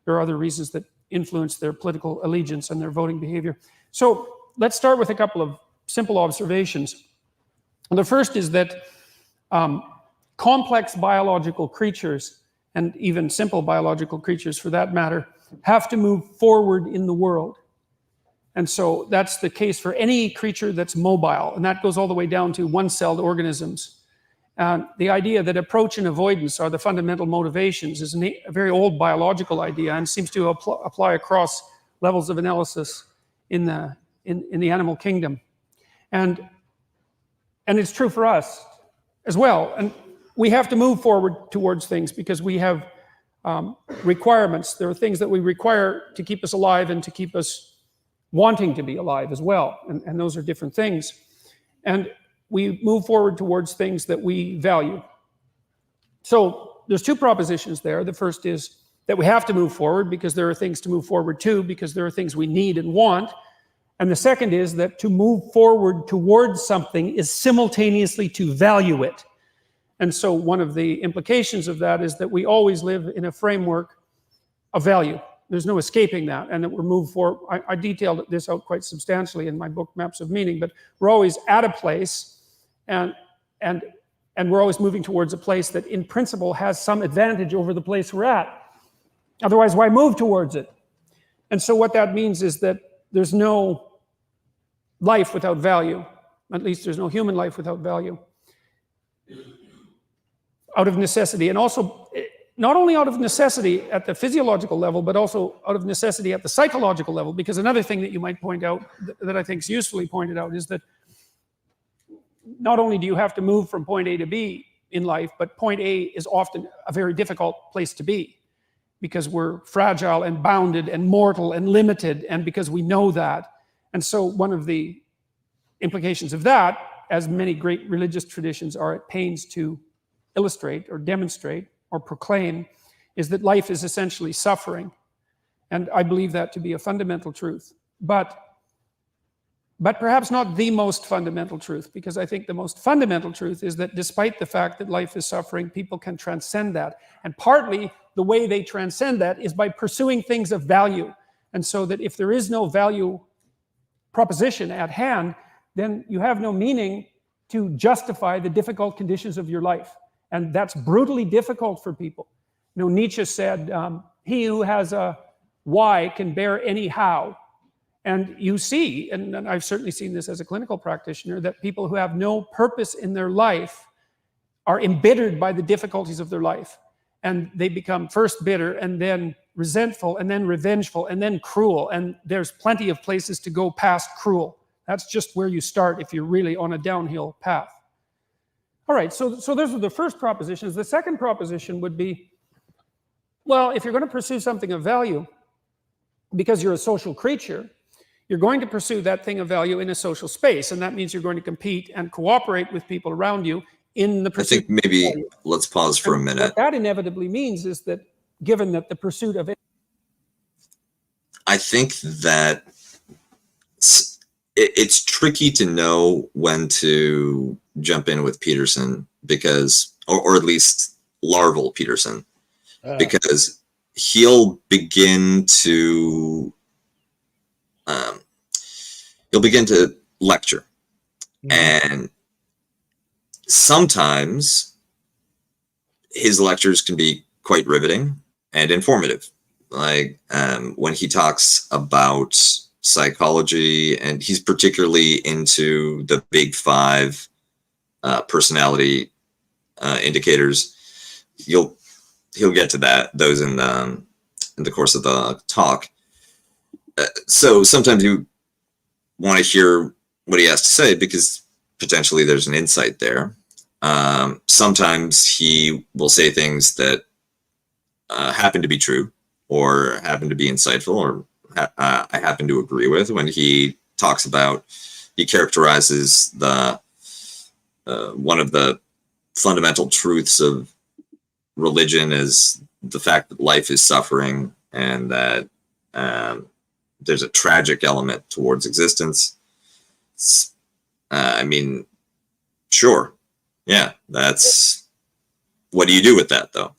are other reasons that influence their political allegiance and their voting behavior. So let's start with a couple of simple observations. And the first is that complex biological creatures, and even simple biological creatures for that matter, have to move forward in the world. And so that's the case for any creature that's mobile, and that goes all the way down to one-celled organisms. The idea that approach and avoidance are the fundamental motivations is a very old biological idea and seems to apply across levels of analysis in the animal kingdom. And it's true for us as well. And we have to move forward towards things because we have requirements. There are things that we require to keep us alive and to keep us wanting to be alive as well. And those are different things. And we move forward towards things that we value. So there's two propositions there. The first is that we have to move forward because there are things to move forward to, because there are things we need and want. And the second is that to move forward towards something is simultaneously to value it. And so one of the implications of that is that we always live in a framework of value. There's no escaping that, and that we're moved forward. I detailed this out quite substantially in my book, Maps of Meaning, but we're always at a place, and we're always moving towards a place that in principle has some advantage over the place we're at. Otherwise, why move towards it? And so what that means is that there's no life without value. At least there's no human life without value. Out of necessity, and also not only out of necessity at the physiological level, but also out of necessity at the psychological level, because another thing that you might point out that I think is usefully pointed out is that not only do you have to move from point A to B in life, but point A is often a very difficult place to be because we're fragile and bounded and mortal and limited, and because we know that. And so one of the implications of that, as many great religious traditions are at pains to illustrate or demonstrate or proclaim, is that life is essentially suffering. And I believe that to be a fundamental truth. But perhaps not the most fundamental truth, because I think the most fundamental truth is that despite the fact that life is suffering, people can transcend that. And partly the way they transcend that is by pursuing things of value. And so that if there is no value proposition at hand, then you have no meaning to justify the difficult conditions of your life. And that's brutally difficult for people. You know, Nietzsche said, he who has a why can bear any how. And you see, and I've certainly seen this as a clinical practitioner, that people who have no purpose in their life are embittered by the difficulties of their life. And they become first bitter, and then resentful, and then revengeful, and then cruel. And there's plenty of places to go past cruel. That's just where you start if you're really on a downhill path. All right, so those are the first propositions. The second proposition would be, well, if you're going to pursue something of value, because you're a social creature, you're going to pursue that thing of value in a social space, and that means you're going to compete and cooperate with people around you in the pursuit. I think maybe let's pause for a minute. What that inevitably means is that, given that the pursuit of it, I think that it's tricky to know when to jump in with Peterson, because, or at least larval Peterson, because he'll begin to lecture. And sometimes his lectures can be quite riveting and informative. Like when he talks about psychology, and he's particularly into the big five personality indicators. He'll get to those in the course of the talk. So sometimes you want to hear what he has to say because potentially there's an insight there. Sometimes he will say things that happen to be true or happen to be insightful, or I happen to agree with. When he talks about, he characterizes the one of the fundamental truths of religion as the fact that life is suffering, and that there's a tragic element towards existence. I mean, sure. Yeah, that's, what do you do with that though?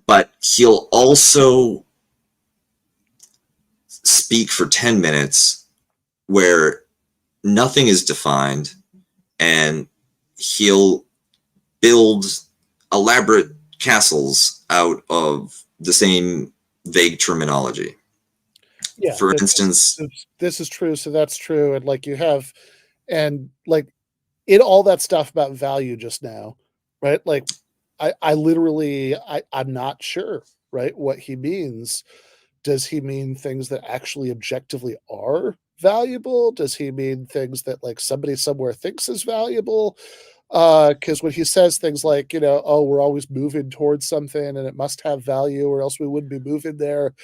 But he'll also speak for 10 minutes where nothing is defined, and he'll build elaborate castles out of the same vague terminology. Yeah, for instance, this is true, so that's true, and like you have, and like in all that stuff about value just now, right? Like I literally I'm not sure, right, what he means. Does he mean things that actually objectively are valuable? Does he mean things that like somebody somewhere thinks is valuable? Because when he says things like, you know, oh, we're always moving towards something and it must have value or else we wouldn't be moving there.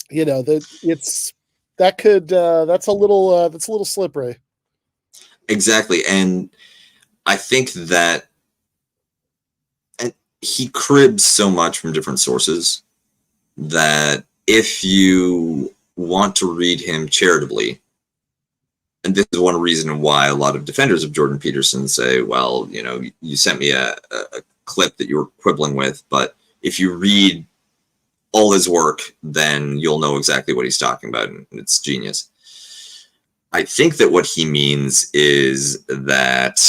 that's a little slippery. Exactly. And I think that he cribs so much from different sources that if you want to read him charitably, and this is one reason why a lot of defenders of Jordan Peterson say, well, you sent me a clip that you were quibbling with, but if you read all his work, then you'll know exactly what he's talking about, and it's genius. I think that what he means is that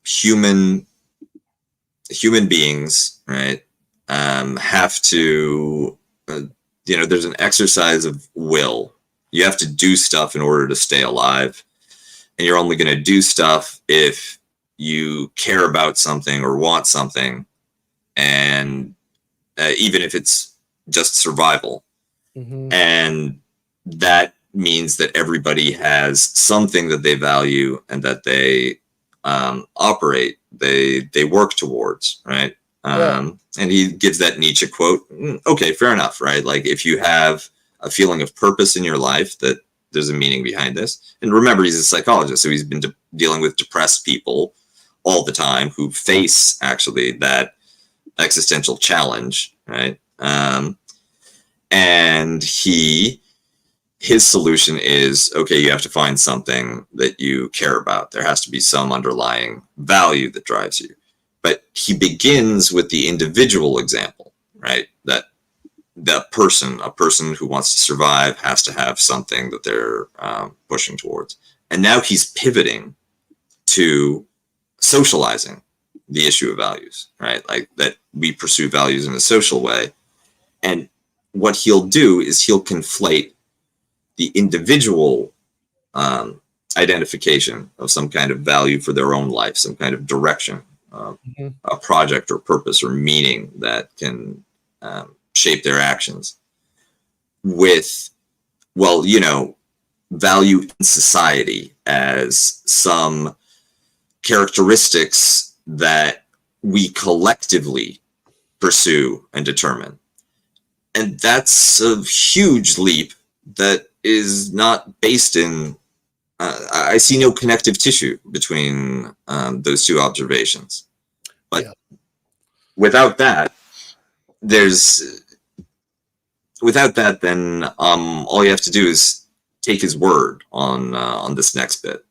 human beings, right, have to, there's an exercise of will. You have to do stuff in order to stay alive. And you're only going to do stuff if you care about something or want something. And even if it's just survival. Mm-hmm. And that means that everybody has something that they value and that they operate, they work towards, right? Yeah. And he gives that Nietzsche quote. Okay, fair enough, right? Like if you have a feeling of purpose in your life, that there's a meaning behind this. And remember, he's a psychologist, so he's been dealing with depressed people all the time who face actually that existential challenge, right? And his solution is, okay, you have to find something that you care about. There has to be some underlying value that drives you. But he begins with the individual example, right? That a person who wants to survive has to have something that they're pushing towards. And now he's pivoting to socializing the issue of values, right? Like that we pursue values in a social way. And what he'll do is he'll conflate the individual identification of some kind of value for their own life, some kind of direction, a project or purpose or meaning that can shape their actions with, value in society as some characteristics that we collectively pursue and determine. And that's a huge leap that is not based in, I see no connective tissue between those two observations. But without that, then all you have to do is take his word on this next bit.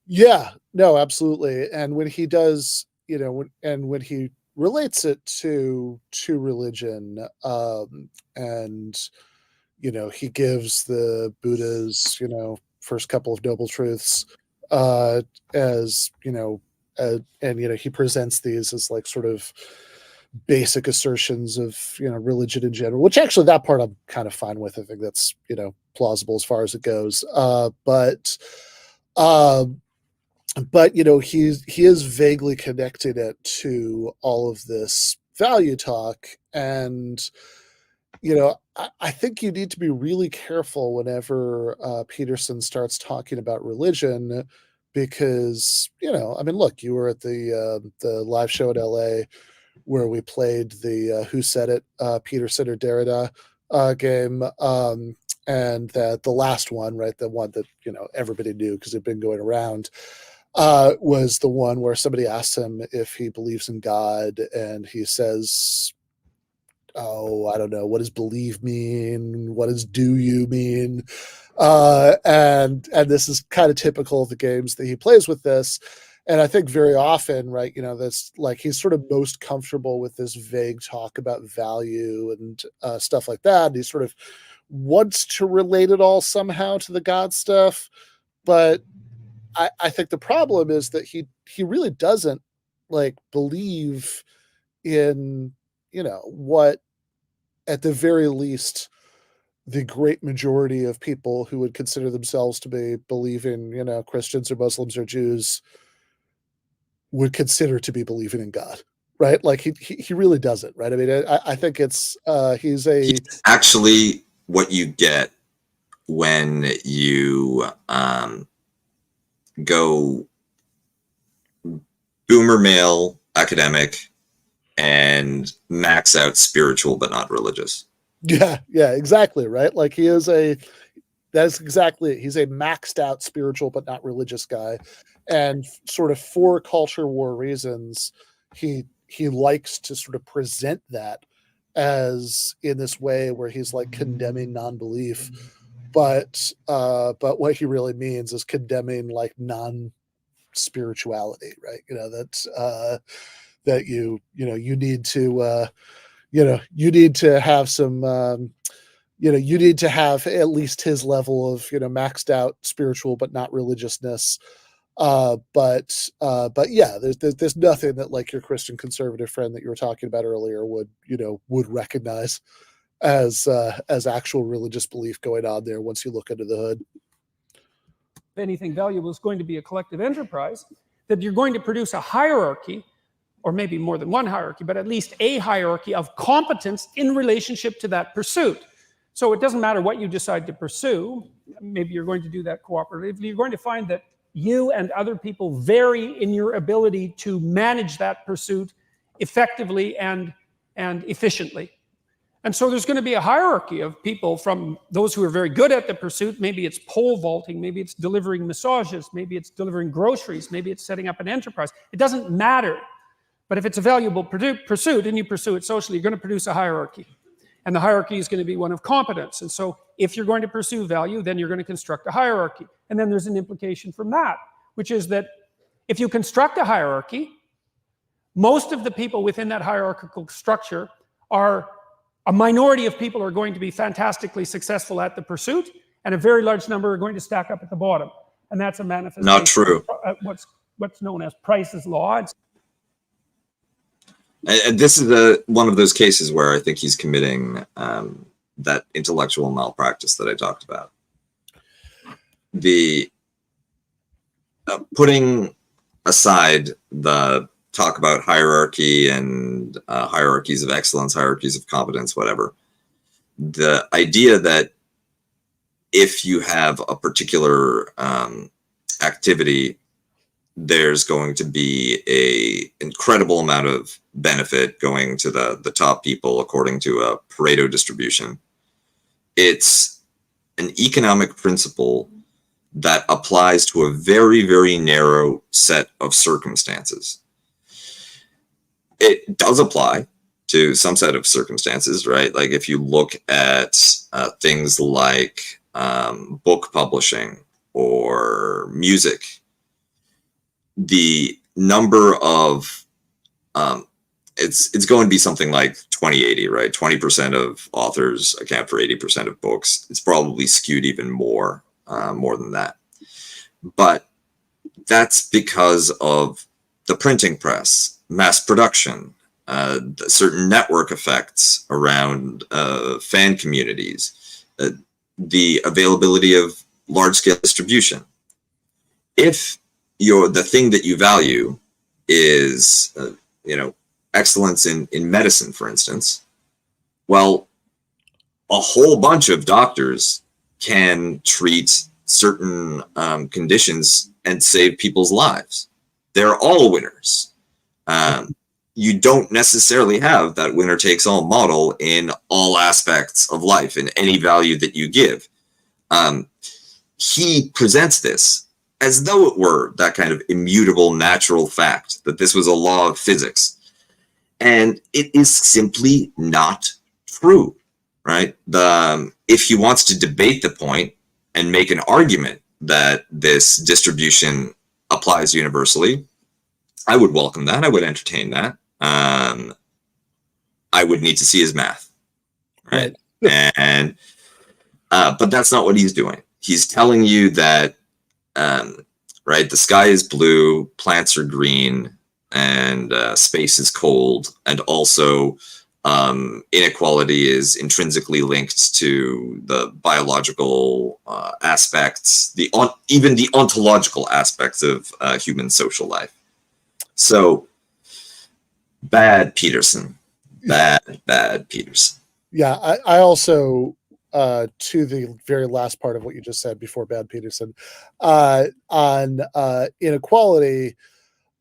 Yeah, no, absolutely. And when he does, when he relates it to religion, and he gives the Buddha's, first couple of noble truths, as and he presents these as like sort of basic assertions of religion in general, which actually that part I'm kind of fine with. I think that's plausible as far as it goes. But he is vaguely connecting it to all of this value talk, and I think you need to be really careful whenever Peterson starts talking about religion, because look, you were at the live show in LA where we played the Who Said It, Peterson or Derrida game, and the last one, right, the one that everybody knew because it'd been going around, was the one where somebody asked him if he believes in God, and he says, oh, I don't know, what does believe mean? What does do you mean? And this is kind of typical of the games that he plays with this. And I think very often, right, that's like he's sort of most comfortable with this vague talk about value and stuff like that. And he sort of wants to relate it all somehow to the God stuff. But I think the problem is that he really doesn't believe in, what at the very least the great majority of people who would consider themselves to be believing, Christians or Muslims or Jews would consider to be believing in God, right? Like he really doesn't, right? I mean, I think it's he's actually what you get when you go boomer male academic and max out spiritual but not religious. Yeah, exactly, right? Like that's exactly it. He's a maxed out spiritual but not religious guy. And sort of for culture war reasons, he likes to sort of present that as in this way where he's like condemning non-belief. But what he really means is condemning like non-spirituality, right? That's that you need to you need to have some you need to have at least his level of maxed out spiritual but not religiousness. But yeah, there's nothing that like your Christian conservative friend that you were talking about earlier would recognize as actual religious belief going on there once you look under the hood. If anything valuable is going to be a collective enterprise, that you're going to produce a hierarchy, or maybe more than one hierarchy, but at least a hierarchy of competence in relationship to that pursuit. So it doesn't matter what you decide to pursue. Maybe you're going to do that cooperatively. You're going to find that you and other people vary in your ability to manage that pursuit effectively and efficiently. And so there's going to be a hierarchy of people, from those who are very good at the pursuit. Maybe it's pole vaulting, maybe it's delivering massages, maybe it's delivering groceries, maybe it's setting up an enterprise. It doesn't matter. But if it's a valuable pursuit and you pursue it socially, you're going to produce a hierarchy. And the hierarchy is going to be one of competence. And so if you're going to pursue value, then you're going to construct a hierarchy. And then there's an implication from that, which is that if you construct a hierarchy, most of the people within that hierarchical structure are a minority of people are going to be fantastically successful at the pursuit, and a very large number are going to stack up at the bottom. And that's a manifestation. Not true. Of what's known as Price's law. And this is one of those cases where I think he's committing that intellectual malpractice that I talked about. The putting aside the talk about hierarchy and hierarchies of excellence, hierarchies of competence, whatever, the idea that if you have a particular activity, there's going to be a incredible amount of benefit going to the top people according to a Pareto distribution. It's an economic principle that applies to a very, very narrow set of circumstances. It does apply to some set of circumstances, right? Like if you look at things like book publishing or music, the number of it's going to be something like 20-80, right? 20% of authors account for 80% of books. It's probably skewed even more than that. But that's because of the printing press, mass production, certain network effects around fan communities, the availability of large-scale distribution. If the thing that you value is, excellence in medicine, for instance, well, a whole bunch of doctors can treat certain conditions and save people's lives. They're all winners. You don't necessarily have that winner-takes-all model in all aspects of life, in any value that you give. He presents this as though it were that kind of immutable natural fact, that this was a law of physics. And it is simply not true, right? If he wants to debate the point and make an argument that this distribution applies universally, I would welcome that. I would entertain that. I would need to see his math, right? And but that's not what he's doing. He's telling you that, right, the sky is blue, plants are green, and space is cold, and also inequality is intrinsically linked to the biological aspects, even the ontological aspects of human social life. So, bad Peterson. Bad Peterson. Yeah, I also, to the very last part of what you just said before bad Peterson, on inequality,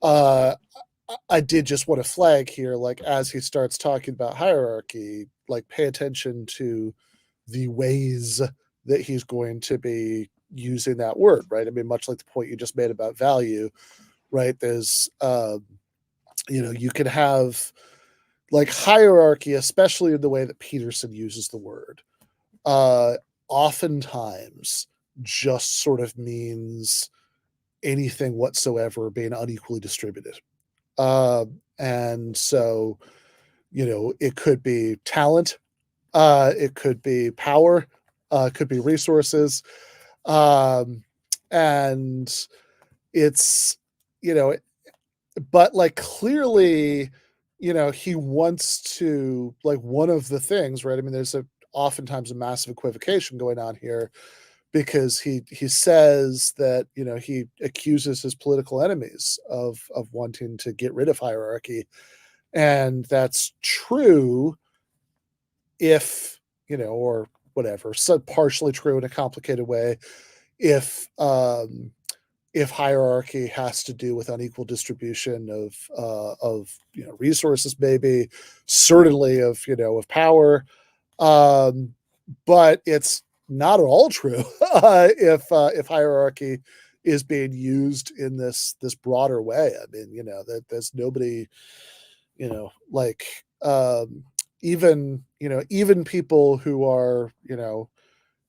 I did just want to flag here, like as he starts talking about hierarchy, like pay attention to the ways that he's going to be using that word, right? I mean, much like the point you just made about value, right? There's, you can have like hierarchy, especially in the way that Peterson uses the word, oftentimes just sort of means anything whatsoever being unequally distributed. And so, it could be talent, it could be power, it could be resources. And it's, but like clearly, he wants to, like, one of the things, right? I mean, there's oftentimes a massive equivocation going on here, because he says that, he accuses his political enemies of wanting to get rid of hierarchy. And that's true if, or whatever, so partially true in a complicated way, if hierarchy has to do with unequal distribution of resources, maybe certainly of power, but it's not at all true if hierarchy is being used in this broader way. I mean, that there's nobody, like, even people who are,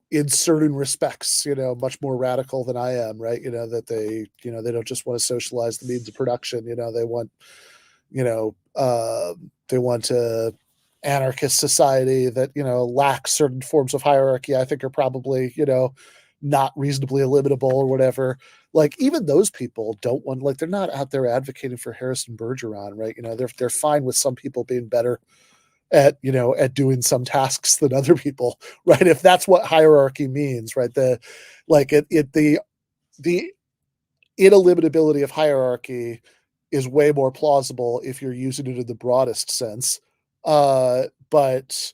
in certain respects, much more radical than I am, right? That they don't just want to socialize the means of production. They want, they want a anarchist society that, lacks certain forms of hierarchy, I think are probably, not reasonably eliminable or whatever. Like, even those people don't want, like, they're not out there advocating for Harrison Bergeron, right? They're fine with some people being better at doing some tasks than other people, right? If that's what hierarchy means, right? The ineliminability of hierarchy is way more plausible if you're using it in the broadest sense. But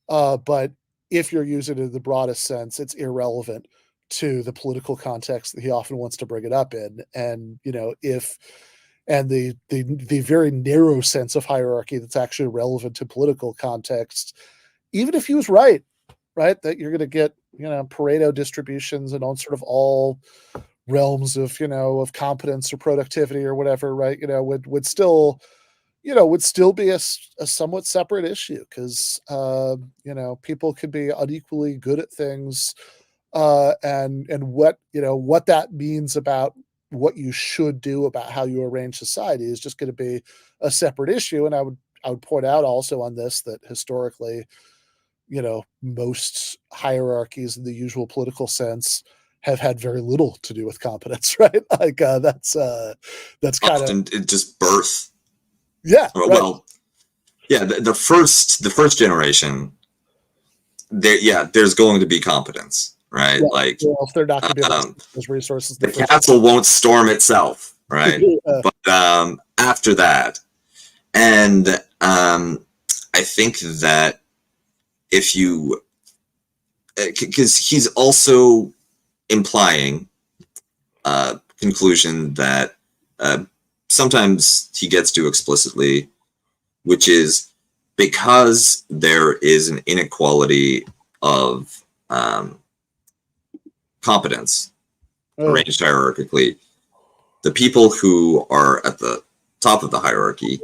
if you're using it in the broadest sense, it's irrelevant to the political context that he often wants to bring it up in. And, the very narrow sense of hierarchy that's actually relevant to political context, even if he was right, that you're going to get, Pareto distributions and on sort of all realms of, of competence or productivity or whatever, right, would still be a somewhat separate issue, because, people could be unequally good at things, and what that means about what you should do about how you arrange society is just going to be a separate issue. And I would point out also on this that historically, most hierarchies in the usual political sense have had very little to do with competence, right? Like, that's kind Often it just birth. Yeah. Right. Well, yeah, the first generation, there's going to be competence, right? Yeah. Like, well, if they're not going to be able to those resources, the castle won't storm itself, right? But after that, and I think that if you, because he's also implying conclusion that sometimes he gets to explicitly, which is because there is an inequality of competence arranged hierarchically, the people who are at the top of the hierarchy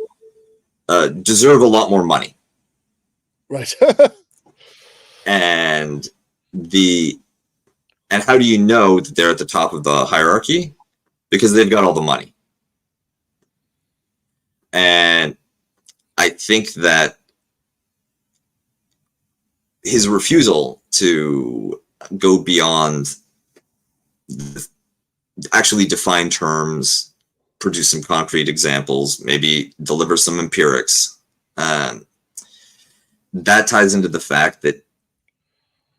deserve a lot more money. Right. And how do you know that they're at the top of the hierarchy? Because they've got all the money. And I think that his refusal to go beyond actually define terms, produce some concrete examples, maybe deliver some empirics, that ties into the fact that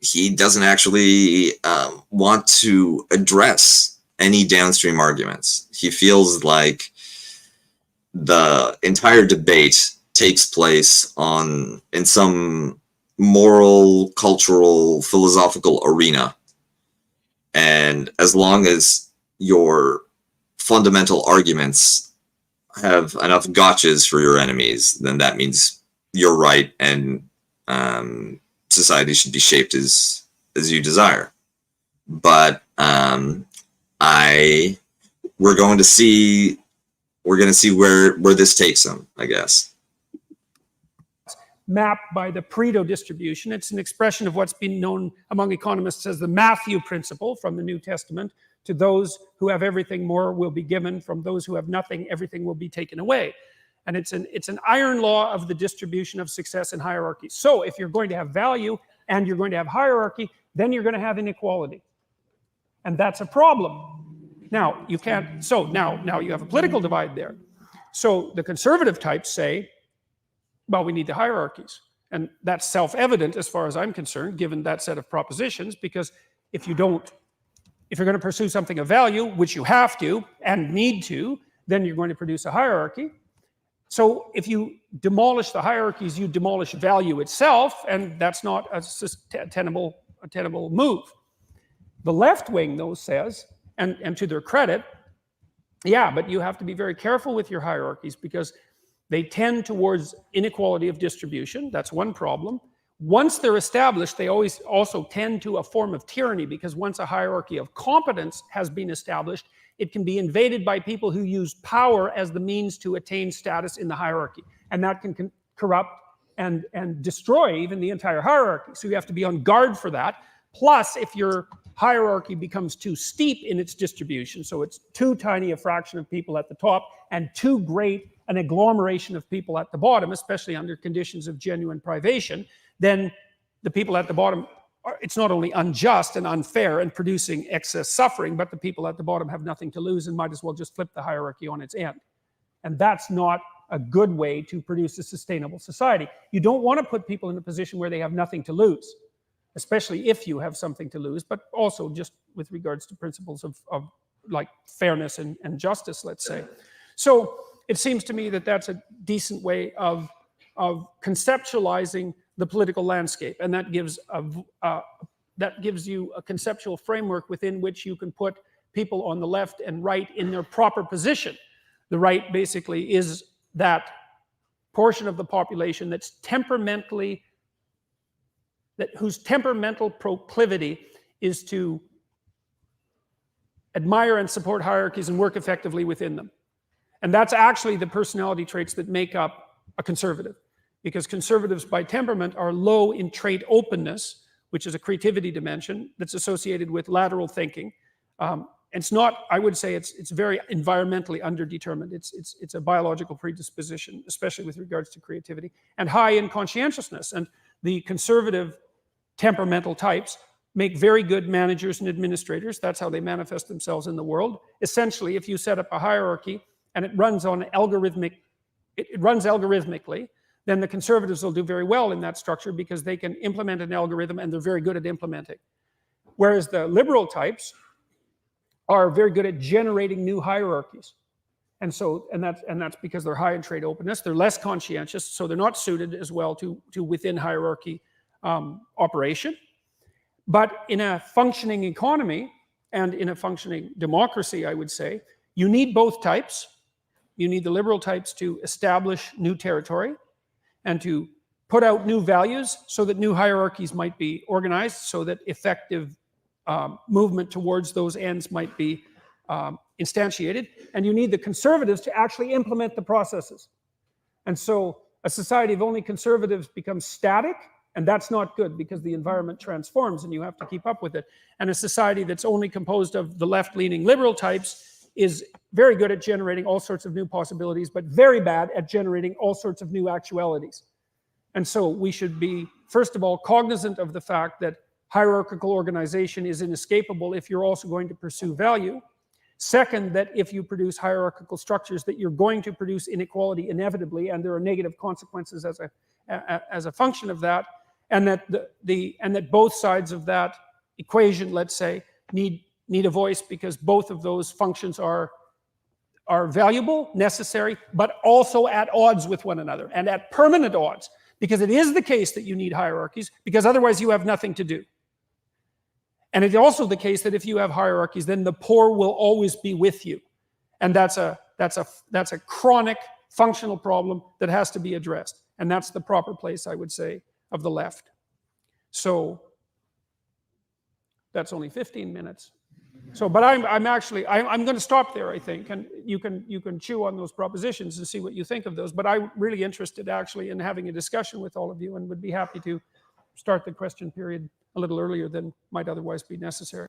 he doesn't actually want to address any downstream arguments. He feels like the entire debate takes place in some moral, cultural, philosophical arena. And as long as your fundamental arguments have enough gotchas for your enemies, then that means you're right and society should be shaped as you desire. But we're going to see where this takes them, I guess. Mapped by the Pareto distribution. It's an expression of what's been known among economists as the Matthew principle from the New Testament. To those who have everything, more will be given. From those who have nothing, everything will be taken away. And it's an iron law of the distribution of success in hierarchy. So if you're going to have value and you're going to have hierarchy, then you're going to have inequality. And that's a problem. Now, you can't, so now you have a political divide there. So the conservative types say, well, we need the hierarchies. And that's self-evident as far as I'm concerned, given that set of propositions, because if you're going to pursue something of value, which you have to and need to, then you're going to produce a hierarchy. So if you demolish the hierarchies, you demolish value itself, and that's not a tenable move. The left wing, though, says, and to their credit, yeah, but you have to be very careful with your hierarchies because they tend towards inequality of distribution. That's one problem. Once they're established, they always also tend to a form of tyranny, because once a hierarchy of competence has been established, it can be invaded by people who use power as the means to attain status in the hierarchy. And that can corrupt and destroy even the entire hierarchy. So you have to be on guard for that. Plus, if your hierarchy becomes too steep in its distribution, so it's too tiny a fraction of people at the top and too great an agglomeration of people at the bottom, especially under conditions of genuine privation, then the people at the bottom, it's not only unjust and unfair and producing excess suffering, but the people at the bottom have nothing to lose and might as well just flip the hierarchy on its end. And that's not a good way to produce a sustainable society. You don't want to put people in a position where they have nothing to lose, especially if you have something to lose, but also just with regards to principles of like fairness and justice, let's say. So it seems to me that that's a decent way of conceptualizing the political landscape, and that gives you a conceptual framework within which you can put people on the left and right in their proper position. The right basically is that portion of the population that's whose temperamental proclivity is to admire and support hierarchies and work effectively within them. And that's actually the personality traits that make up a conservative, because conservatives by temperament are low in trait openness, which is a creativity dimension that's associated with lateral thinking. It's not, I would say it's very environmentally underdetermined. It's a biological predisposition, especially with regards to creativity, and high in conscientiousness. And the conservative temperamental types make very good managers and administrators. That's how they manifest themselves in the world. Essentially, if you set up a hierarchy and it runs algorithmically, then the conservatives will do very well in that structure because they can implement an algorithm and they're very good at implementing. Whereas the liberal types are very good at generating new hierarchies. And that's because they're high in trait openness. They're less conscientious, so they're not suited as well to within hierarchy operation. But in a functioning economy and in a functioning democracy, I would say, you need both types. You need the liberal types to establish new territory and to put out new values so that new hierarchies might be organized, so that effective movement towards those ends might be instantiated. And you need the conservatives to actually implement the processes. And so a society of only conservatives becomes static, and that's not good because the environment transforms and you have to keep up with it. And a society that's only composed of the left-leaning liberal types is very good at generating all sorts of new possibilities, but very bad at generating all sorts of new actualities. And so we should be, first of all, cognizant of the fact that hierarchical organization is inescapable if you're also going to pursue value. Second, that if you produce hierarchical structures, that you're going to produce inequality inevitably, and there are negative consequences as a function of that, and that both sides of that equation, let's say, need a voice, because both of those functions are valuable, necessary, but also at odds with one another, and at permanent odds, because it is the case that you need hierarchies, because otherwise you have nothing to do. And it's also the case that if you have hierarchies, then the poor will always be with you. And that's a chronic functional problem that has to be addressed. And that's the proper place, I would say, of the left. So that's only 15 minutes. So, but I'm going to stop there, I think, and you can chew on those propositions and see what you think of those. But I'm really interested actually in having a discussion with all of you, and would be happy to start the question period a little earlier than might otherwise be necessary.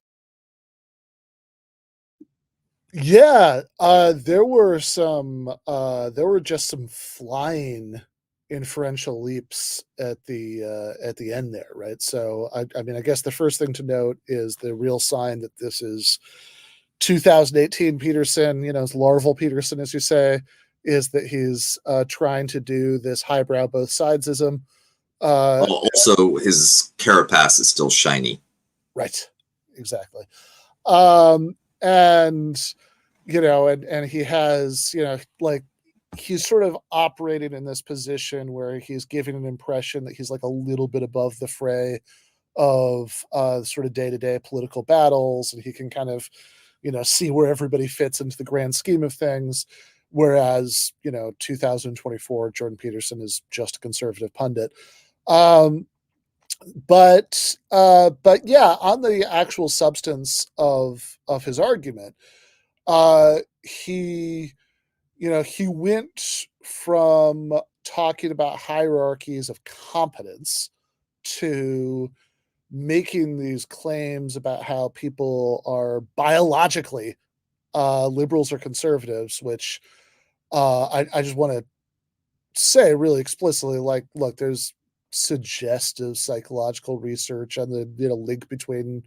Yeah, there were just some flying inferential leaps at the end there, right? So I mean, I guess the first thing to note is the real sign that this is 2018 Peterson, it's larval Peterson, as you say, is that he's trying to do this highbrow both sidesism. Also, his carapace is still shiny. Right, exactly. And he has, like, he's sort of operating in this position where he's giving an impression that he's like a little bit above the fray of sort of day-to-day political battles, and he can kind of, see where everybody fits into the grand scheme of things. Whereas, 2024, Jordan Peterson is just a conservative pundit. But yeah, on the actual substance of his argument, he went from talking about hierarchies of competence to making these claims about how people are biologically liberals or conservatives, which I just want to say really explicitly, like, look, there's suggestive psychological research on the link between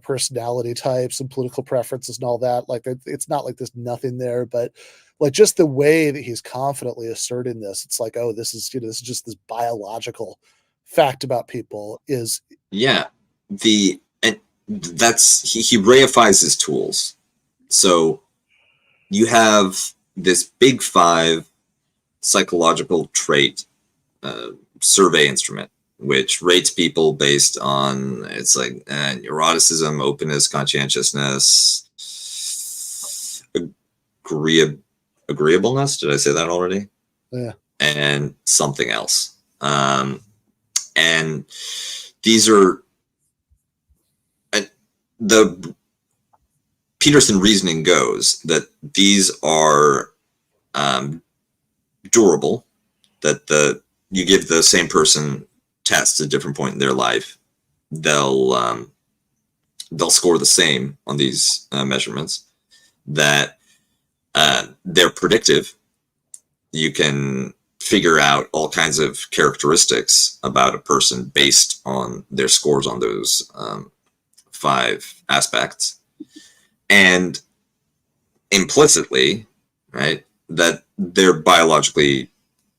personality types and political preferences and all that. Like, it's not like there's nothing there, but like just the way that he's confidently asserting this, it's like, oh, this is this is just this biological fact about people. Is that's he reifies his tools. So you have this big five psychological trait survey instrument, which rates people based on, it's like neuroticism, openness, conscientiousness, agreeableness. Did I say that already? Yeah. And something else. And these are the Peterson reasoning goes that these are durable, that you give the same person tests at a different point in their life, they'll score the same on these measurements, that they're predictive. You can figure out all kinds of characteristics about a person based on their scores on those 5 aspects, and implicitly, right, that they're biologically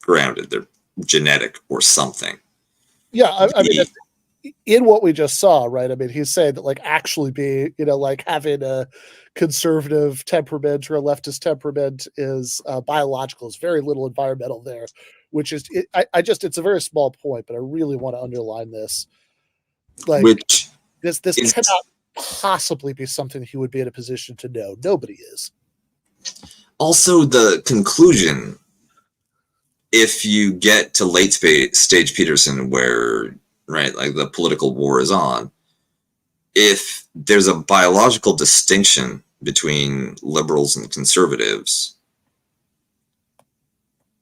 grounded, they're genetic or something. Yeah, I mean, in what we just saw, right? I mean, he's saying that, like, actually be, like having a conservative temperament or a leftist temperament is biological. There's very little environmental there, which is, it's a very small point, but I really want to underline this. Like, which this cannot possibly be something he would be in a position to know. Nobody is. Also, the conclusion, if you get to late stage Peterson, where, right, like the political war is on, if there's a biological distinction between liberals and conservatives,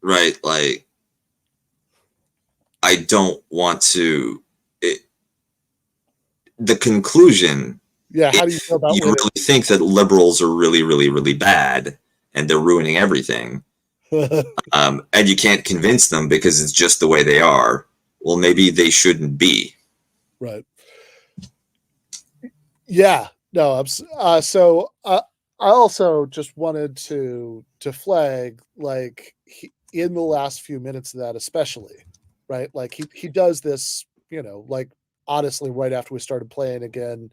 right, like, I don't want to, the conclusion, yeah, how do you feel about you really think that liberals are really, really, really bad and they're ruining everything, and you can't convince them because it's just the way they are, well, maybe they shouldn't be. Right. Yeah. No. So I also just wanted to flag, like, in the last few minutes of that, especially, right? Like, he does this, like, honestly, right after we started playing again,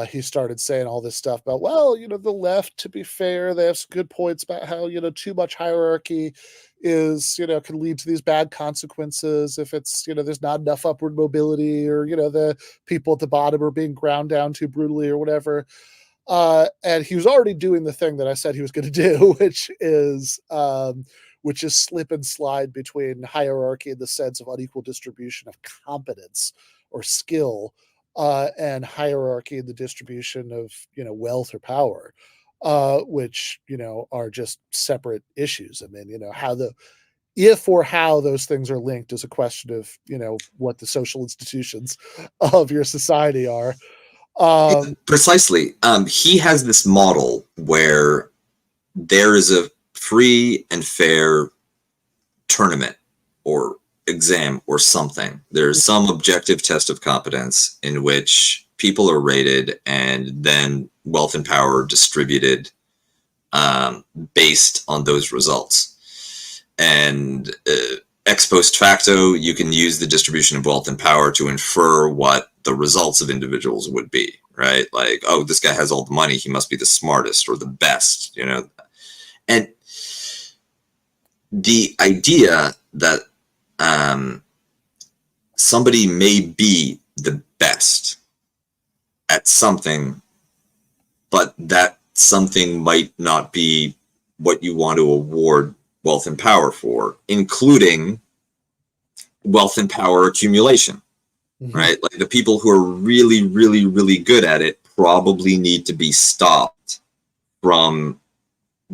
he started saying all this stuff about, well, the left, to be fair, they have some good points about how, too much hierarchy is, can lead to these bad consequences if it's, there's not enough upward mobility, or, the people at the bottom are being ground down too brutally or whatever. And he was already doing the thing that I said he was going to do, which is slip and slide between hierarchy in the sense of unequal distribution of competence or skill, and hierarchy in the distribution of wealth or power, which are just separate issues. I mean, how those things are linked is a question of what the social institutions of your society are. Precisely. He has this model where there is a free and fair tournament or exam or something. There's some objective test of competence in which people are rated and then wealth and power distributed based on those results. And ex post facto, you can use the distribution of wealth and power to infer what the results of individuals would be, right? Like, oh, this guy has all the money, he must be the smartest or the best, And the idea that somebody may be the best at something, but that something might not be what you want to award wealth and power for, including wealth and power accumulation, right? Like the people who are really, really, really good at it probably need to be stopped from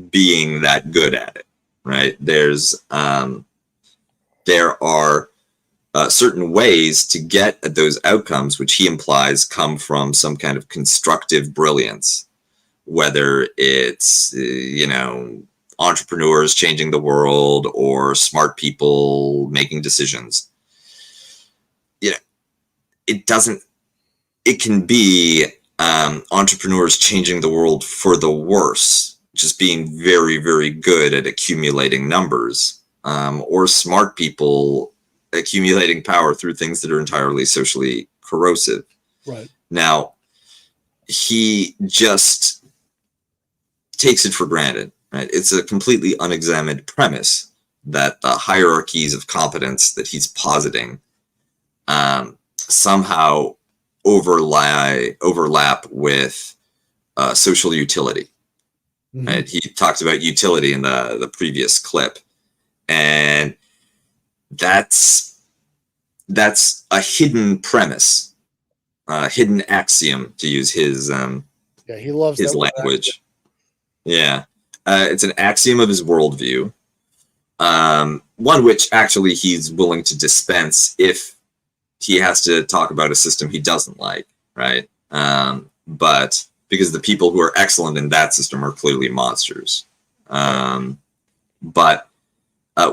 being that good at it, right? There are certain ways to get at those outcomes, which he implies come from some kind of constructive brilliance, whether it's, entrepreneurs changing the world or smart people making decisions. It can be entrepreneurs changing the world for the worse, just being very, very good at accumulating numbers, or smart people accumulating power through things that are entirely socially corrosive. Right. Now, he just takes it for granted, right? It's a completely unexamined premise that the hierarchies of competence that he's positing somehow overlap with social utility. Right? He talked about utility in the previous clip, and that's a hidden premise, hidden axiom, to use his he loves his language. Yeah, it's an axiom of his worldview, one which actually he's willing to dispense if he has to talk about a system he doesn't like, right? But because the people who are excellent in that system are clearly monsters. But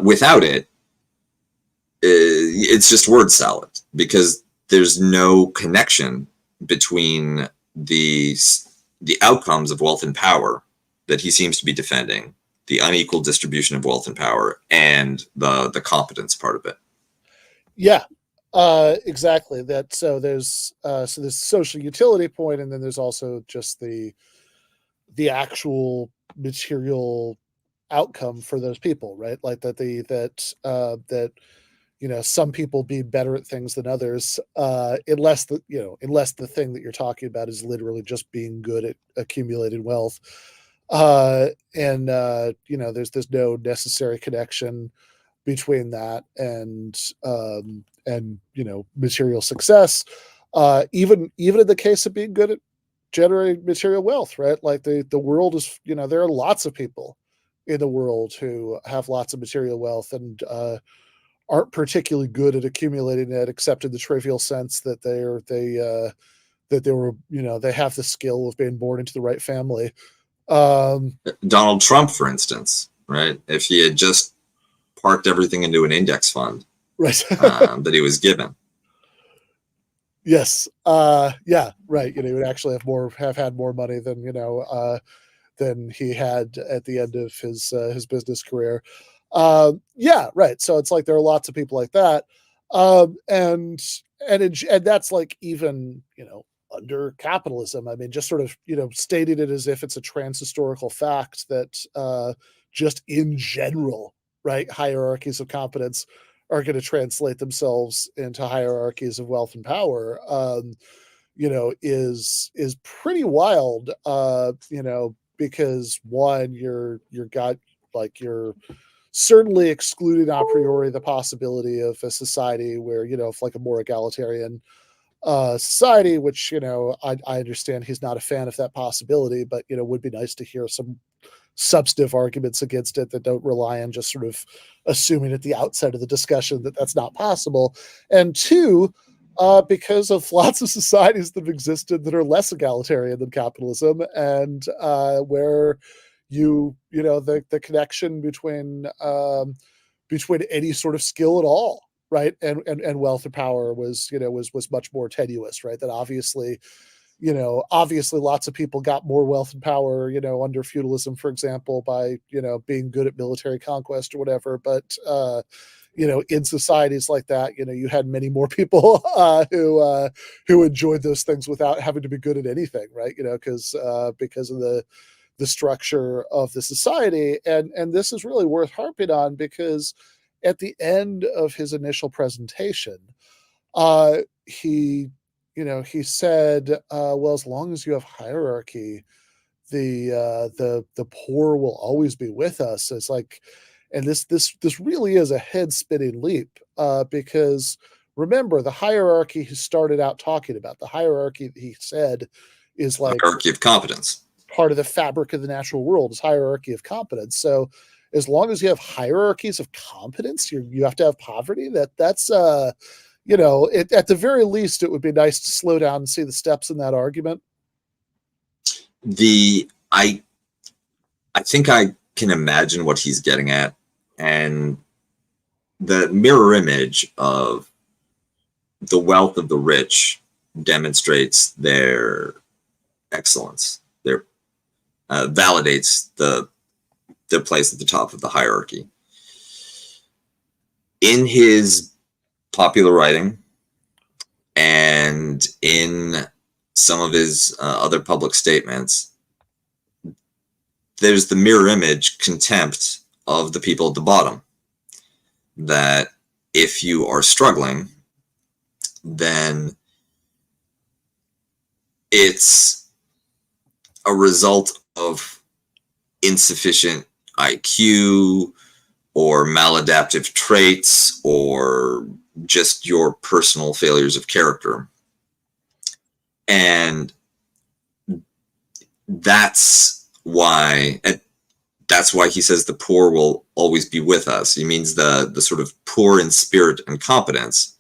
without it, it's just word salad, because there's no connection between the outcomes of wealth and power that he seems to be defending, the unequal distribution of wealth and power, and the competence part of it. Yeah, exactly. That so there's social utility point, and then there's also just the actual material outcome for those people, right? Like that some people be better at things than others, unless the thing that you're talking about is literally just being good at accumulating wealth. And there's no necessary connection between that and material success, even in the case of being good at generating material wealth, right? Like the world is, there are lots of people in the world who have lots of material wealth and aren't particularly good at accumulating it, except in the trivial sense that they have the skill of being born into the right family. Donald Trump, for instance, right? If he had just parked everything into an index fund, right, that he was given. Yes. Yeah. Right. He would actually have had more money than than he had at the end of his business career. Yeah. Right. So it's like there are lots of people like that, and that's like even under capitalism. I mean, just sort of stating it as if it's a transhistorical fact that just in general, right, hierarchies of competence are going to translate themselves into hierarchies of wealth and power. is pretty wild, because one, you're certainly excluding a priori the possibility of a society where, if like a more egalitarian society, which, I understand he's not a fan of that possibility, but, would be nice to hear some substantive arguments against it that don't rely on just sort of assuming at the outset of the discussion that that's not possible. And two, because of lots of societies that have existed that are less egalitarian than capitalism, and where the connection between any sort of skill at all, right, and wealth or power was much more tenuous, right? That obviously lots of people got more wealth and power, under feudalism, for example, by, being good at military conquest or whatever. But, in societies like that, you had many more people who enjoyed those things without having to be good at anything, right? Because of the structure of the society. And this is really worth harping on, because at the end of his initial presentation, he said, well, as long as you have hierarchy, the poor will always be with us. It's like, and this really is a head spinning leap, because remember, the hierarchy he started out talking about, the hierarchy that he said is like Hierarchy of competence. part of the fabric of the natural world, is hierarchy of competence. So as long as you have hierarchies of competence, you have to have poverty. That's at the very least, it would be nice to slow down and see the steps in that argument. I think I can imagine what he's getting at, and the mirror image of the wealth of the rich demonstrates their excellence. Their validates their place at the top of the hierarchy. In his popular writing and in some of his other public statements, there's the mirror image contempt of the people at the bottom, that if you are struggling, then it's a result of insufficient IQ or maladaptive traits or just your personal failures of character. And that's why he says the poor will always be with us. He means the sort of poor in spirit and competence.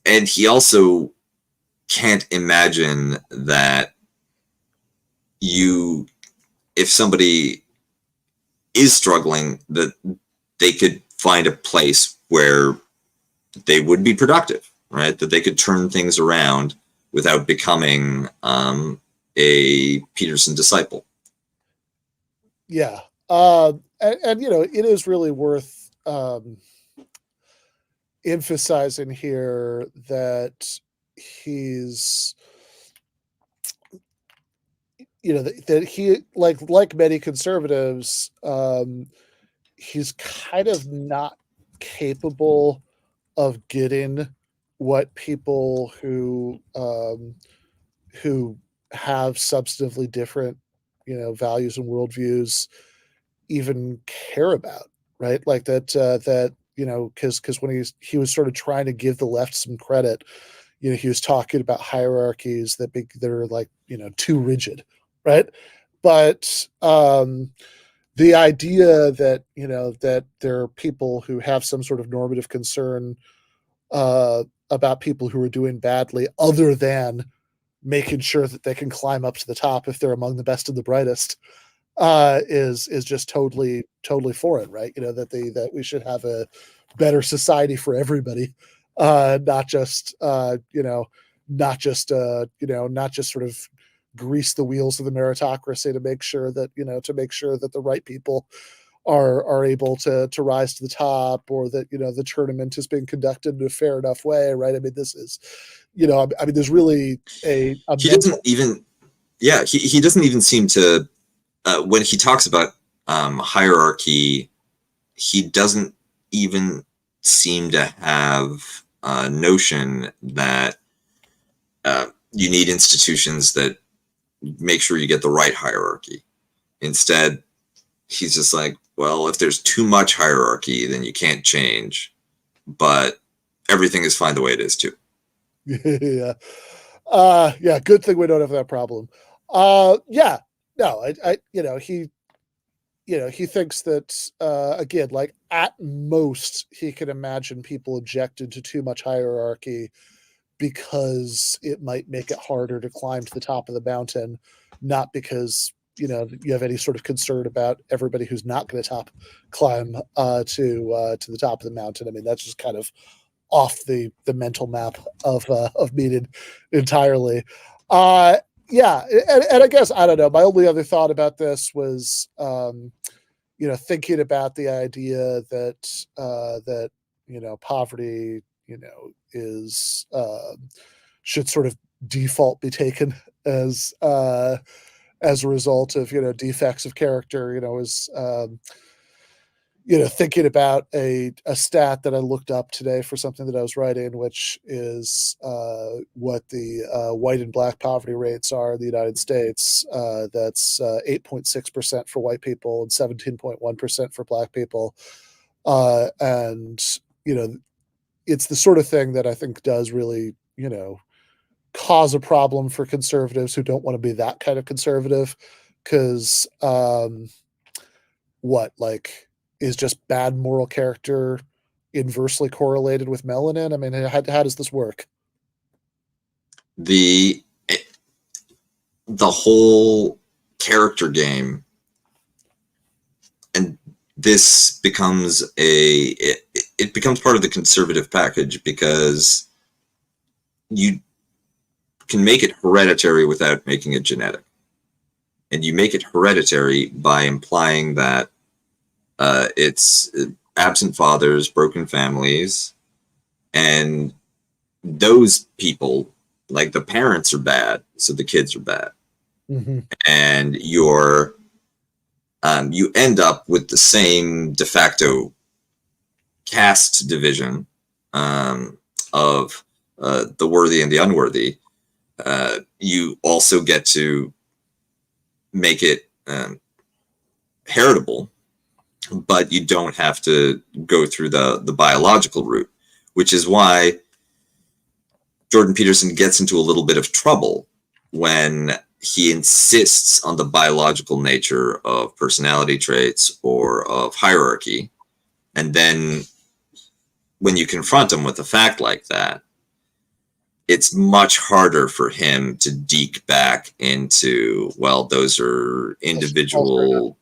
And he also can't imagine that if somebody is struggling, that they could find a place where they would be productive, right? That they could turn things around without becoming a Peterson disciple. Yeah. And it is really worth emphasizing here that he's, that he, like many conservatives, he's kind of not capable of getting what people who have substantively different, values and worldviews even care about, right? Like that, because when he was sort of trying to give the left some credit, he was talking about hierarchies that are like, too rigid, right? But the idea that, that there are people who have some sort of normative concern about people who are doing badly, other than making sure that they can climb up to the top if they're among the best and the brightest, is just totally foreign, right? That we should have a better society for everybody, not just sort of grease the wheels of the meritocracy to make sure that the right people are able to rise to the top, or that the tournament is being conducted in a fair enough way, right? I mean, this is, there's really a he doesn't even seem to, when he talks about hierarchy, he doesn't even seem to have a notion that you need institutions that make sure you get the right hierarchy. Instead, he's just like, well, if there's too much hierarchy, then you can't change, but everything is fine the way it is too. Yeah. Yeah, good thing we don't have that problem. Yeah, no, he thinks that, again, like at most he can imagine people objected to too much hierarchy because it might make it harder to climb to the top of the mountain, not because, you have any sort of concern about everybody who's not going to climb to the top of the mountain. I mean, that's just kind of off the mental map of Mead entirely. Yeah, and I guess, I don't know, my only other thought about this was, thinking about the idea that poverty, is should sort of default be taken as a result of defects of character. Is thinking about a stat that I looked up today for something that I was writing, which is what the white and black poverty rates are in the United States. That's 8.6% for white people and 17.1% for black people. And, it's the sort of thing that I think does really, cause a problem for conservatives who don't want to be that kind of conservative. Because is just bad moral character inversely correlated with melanin? I mean, how does this work? The whole character game, and this becomes it becomes part of the conservative package, because you can make it hereditary without making it genetic. And you make it hereditary by implying that it's absent fathers, broken families, and those people, like the parents are bad, so the kids are bad. Mm-hmm. And you end up with the same de facto caste division of the worthy and the unworthy. You also get to make it heritable, but you don't have to go through the biological route, which is why Jordan Peterson gets into a little bit of trouble when he insists on the biological nature of personality traits or of hierarchy. And then when you confront him with a fact like that, it's much harder for him to deke back into, well, those are individual.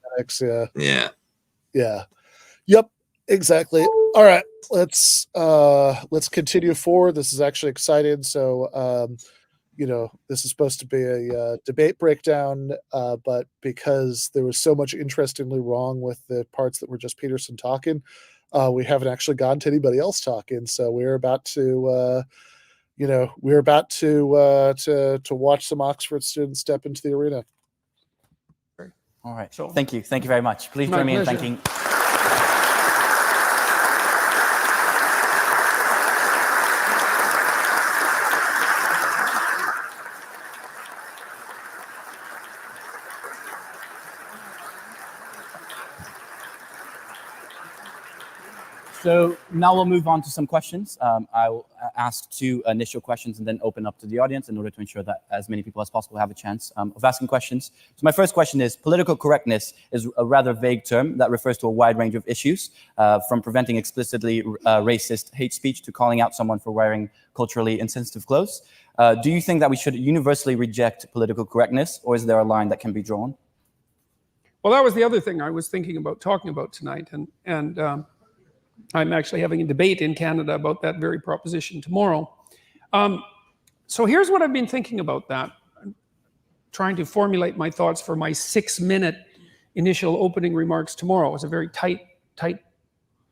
Yeah. Yeah. Yep. Exactly. All right. Let's continue forward. This is actually exciting. So, this is supposed to be a debate breakdown, but because there was so much interestingly wrong with the parts that were just Peterson talking, we haven't actually gone to anybody else talking. So we're about to, to watch some Oxford students step into the arena. All right. So, thank you. Thank you very much. Please join me in thanking. So now we'll move on to some questions. I will ask 2 initial questions and then open up to the audience in order to ensure that as many people as possible have a chance of asking questions. So my first question is, political correctness is a rather vague term that refers to a wide range of issues, from preventing explicitly racist hate speech to calling out someone for wearing culturally insensitive clothes. Do you think that we should universally reject political correctness, or is there a line that can be drawn? Well, that was the other thing I was thinking about talking about tonight, and I'm actually having a debate in Canada about that very proposition tomorrow. So here's what I've been thinking about that. I'm trying to formulate my thoughts for my 6-minute initial opening remarks tomorrow. It's a very tight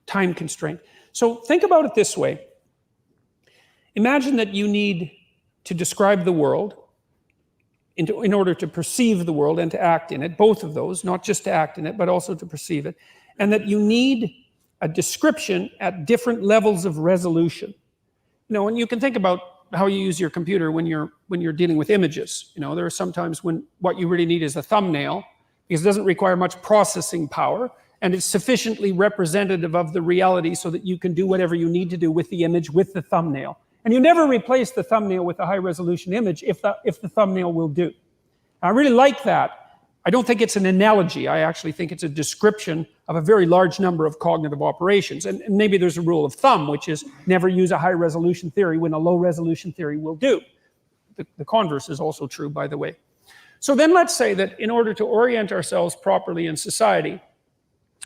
time constraint. So think about it this way. Imagine that you need to describe the world in order to perceive the world and to act in it, both of those, not just to act in it, but also to perceive it, and that you need a description at different levels of resolution. And you can think about how you use your computer when you're when you're dealing with images. You know, there are sometimes when what you really need is a thumbnail, because it doesn't require much processing power, and it's sufficiently representative of the reality so that you can do whatever you need to do with the image, with the thumbnail. And you never replace the thumbnail with a high-resolution image if the thumbnail will do. I really like that. I don't think it's an analogy. I actually think it's a description of a very large number of cognitive operations. And maybe there's a rule of thumb, which is never use a high-resolution theory when a low-resolution theory will do. The converse is also true, by the way. So then let's say that in order to orient ourselves properly in society,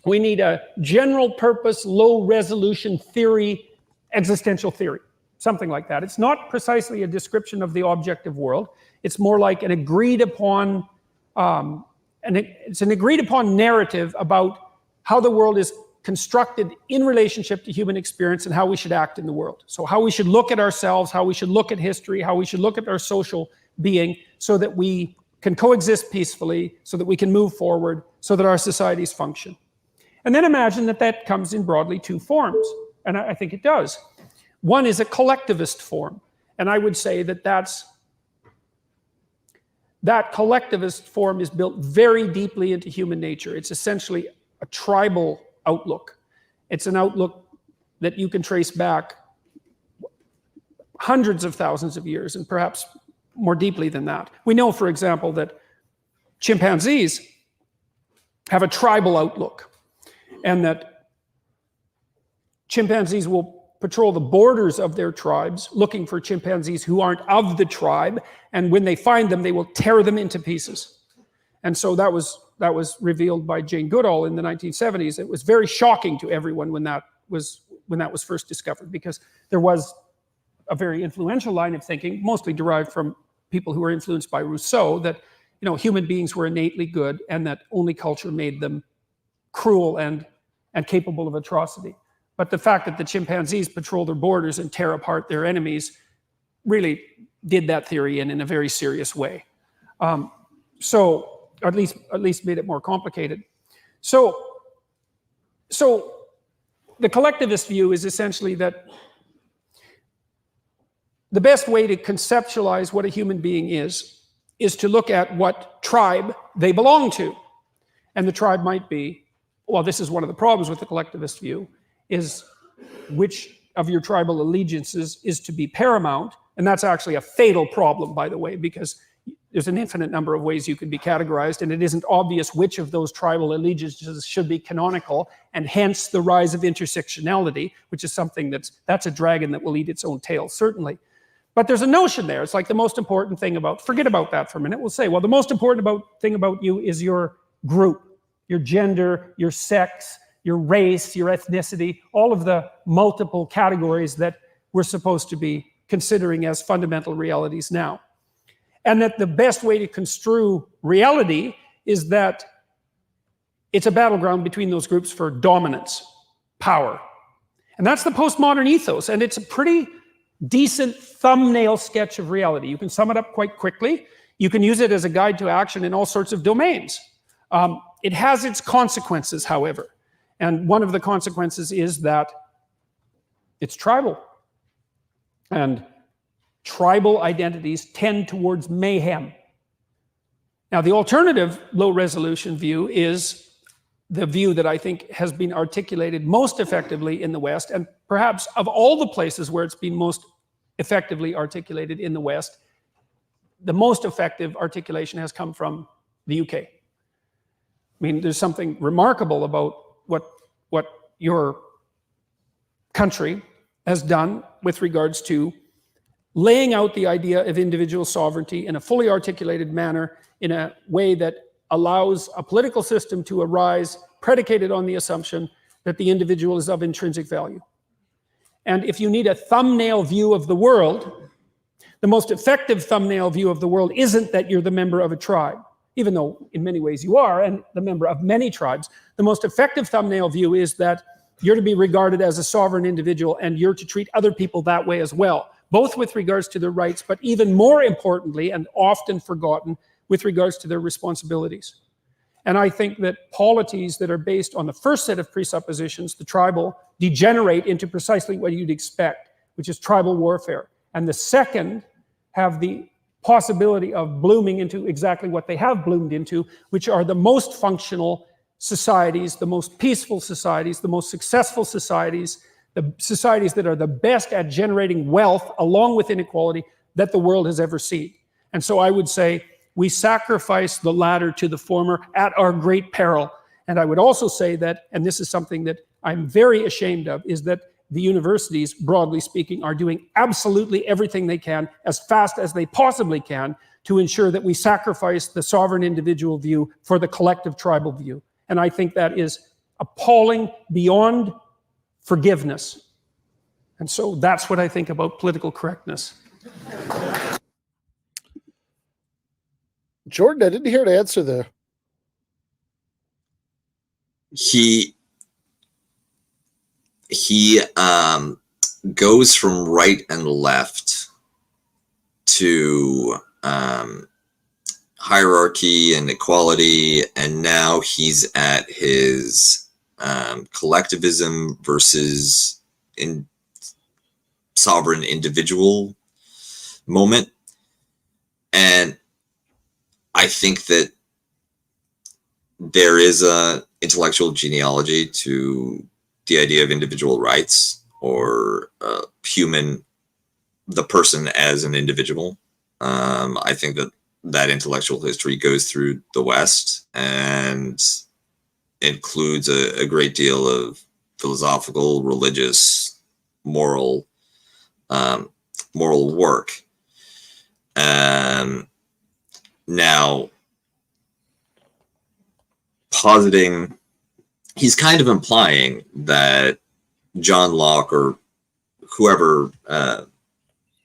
we need a general-purpose, low-resolution theory, existential theory, something like that. It's not precisely a description of the objective world. It's more like an agreed-upon it's an agreed-upon narrative about how the world is constructed in relationship to human experience and how we should act in the world. So how we should look at ourselves, how we should look at history, how we should look at our social being so that we can coexist peacefully, so that we can move forward, so that our societies function. And then imagine that that comes in broadly two forms, and I think it does. One is a collectivist form, and I would say that that collectivist form is built very deeply into human nature. It's essentially a tribal outlook. It's an outlook that you can trace back hundreds of thousands of years, and perhaps more deeply than that. We know, for example, that chimpanzees have a tribal outlook, and that chimpanzees will patrol the borders of their tribes looking for chimpanzees who aren't of the tribe, and when they find them, they will tear them into pieces. And so that was revealed by Jane Goodall in the 1970s. It was very shocking to everyone when that was first discovered, because there was a very influential line of thinking, mostly derived from people who were influenced by Rousseau, that, you know, human beings were innately good and that only culture made them cruel and capable of atrocity. But the fact that the chimpanzees patrol their borders and tear apart their enemies really did that theory in a very serious way. So at least made it more complicated. So the collectivist view is essentially that the best way to conceptualize what a human being is to look at what tribe they belong to. And the tribe might be, well, this is one of the problems with the collectivist view, is which of your tribal allegiances is to be paramount. And that's actually a fatal problem, by the way, because there's an infinite number of ways you can be categorized, and it isn't obvious which of those tribal allegiances should be canonical, and hence the rise of intersectionality, which is something that's a dragon that will eat its own tail, certainly. But there's a notion there. It's like the most important thing forget about that for a minute. We'll say, well, the most important thing about you is your group, your gender, your sex, your race, your ethnicity, all of the multiple categories that we're supposed to be considering as fundamental realities now. And that the best way to construe reality is that it's a battleground between those groups for dominance, power. And that's the postmodern ethos, and it's a pretty decent thumbnail sketch of reality. You can sum it up quite quickly. You can use it as a guide to action in all sorts of domains. It has its consequences, however. And one of the consequences is that it's tribal. And tribal identities tend towards mayhem. Now, the alternative low-resolution view is the view that I think has been articulated most effectively in the West, and perhaps of all the places where it's been most effectively articulated in the West, the most effective articulation has come from the UK. I mean, there's something remarkable about what your country has done with regards to laying out the idea of individual sovereignty in a fully articulated manner, in a way that allows a political system to arise predicated on the assumption that the individual is of intrinsic value. And if you need a thumbnail view of the world, the most effective thumbnail view of the world isn't that you're the member of a tribe, even though in many ways you are, and the member of many tribes. The most effective thumbnail view is that you're to be regarded as a sovereign individual, and you're to treat other people that way as well, both with regards to their rights, but even more importantly, and often forgotten, with regards to their responsibilities. And I think that polities that are based on the first set of presuppositions, the tribal, degenerate into precisely what you'd expect, which is tribal warfare. And the second have the possibility of blooming into exactly what they have bloomed into, which are the most functional societies, the most peaceful societies, the most successful societies, the societies that are the best at generating wealth along with inequality that the world has ever seen. And so I would say we sacrifice the latter to the former at our great peril. And I would also say that, and this is something that I'm very ashamed of, is that the universities, broadly speaking, are doing absolutely everything they can as fast as they possibly can to ensure that we sacrifice the sovereign individual view for the collective tribal view. And I think that is appalling beyond forgiveness. And so that's what I think about political correctness. Jordan, I didn't hear an answer there. He goes from right and left to hierarchy and equality, and now he's at his collectivism versus sovereign individual moment. And I think that there is a intellectual genealogy to the idea of individual rights, or the person as an individual. I think that intellectual history goes through the West and includes a great deal of philosophical, religious, moral work. Now, positing, he's kind of implying that John Locke, or whoever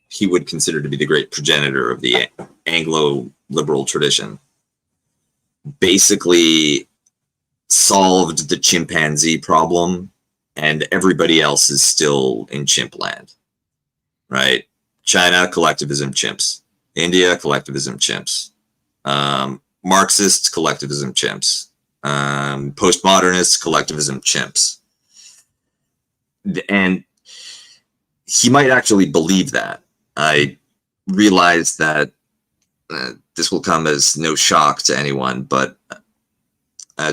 he would consider to be the great progenitor of the Anglo-liberal tradition, basically solved the chimpanzee problem, and everybody else is still in chimp land, right? China, collectivism, chimps. India, collectivism, chimps. Marxists, collectivism, chimps. Postmodernists, collectivism, chimps. And he might actually believe that. I realize that this will come as no shock to anyone, but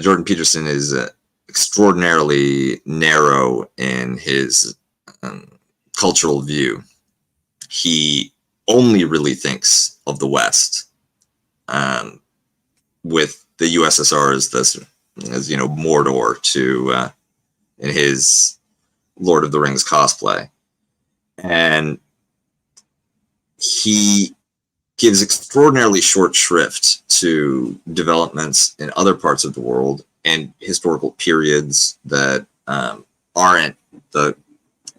Jordan Peterson is extraordinarily narrow in his cultural view. He only really thinks of the West, with the USSR as Mordor to in his Lord of the Rings cosplay, and he gives extraordinarily short shrift to developments in other parts of the world and historical periods that aren't the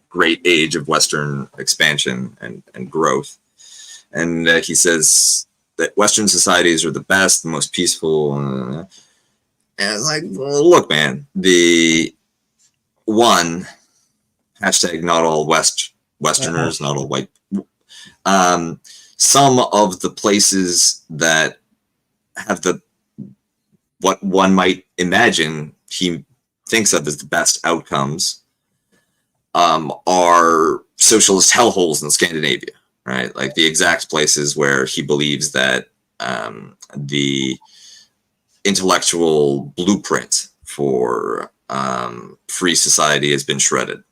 great age of Western expansion and growth. And he says that Western societies are the best, the most peaceful. And it's like, well, look, man, the one hashtag not all Westerners, not all white. Some of the places that have what one might imagine he thinks of as the best outcomes are socialist hellholes in Scandinavia, right? Like the exact places where he believes that the intellectual blueprint for free society has been shredded.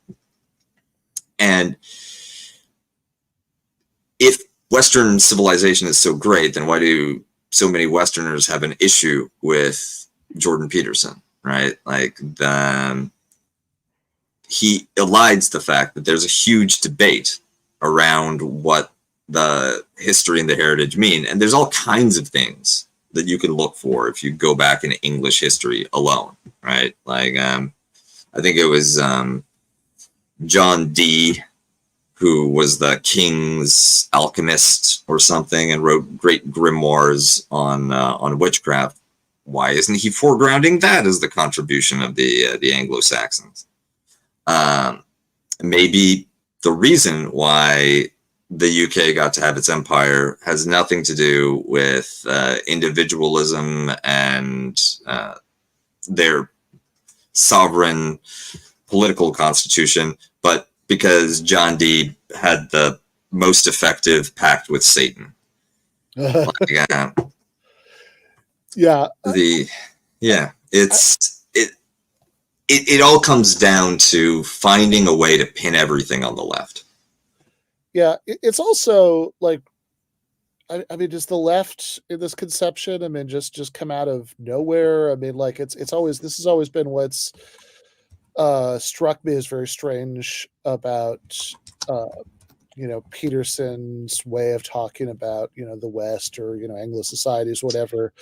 And if Western civilization is so great, then why do so many Westerners have an issue with Jordan Peterson, right? Like he elides the fact that there's a huge debate around what the history and the heritage mean. And there's all kinds of things that you can look for if you go back in English history alone, right? Like I think it was John Dee, who was the king's alchemist or something and wrote great grimoires on witchcraft. Why isn't he foregrounding that as the contribution of the Anglo-Saxons? Maybe the reason why the UK got to have its empire has nothing to do with individualism and their sovereign political constitution, but because John Dee had the most effective pact with Satan. Like, Yeah. It all comes down to finding a way to pin everything on the left. Yeah. It's also like, I mean, does the left in this conception, I mean, just come out of nowhere? I mean, like this has always been what's struck me as very strange about Peterson's way of talking about the West or Anglo societies, whatever.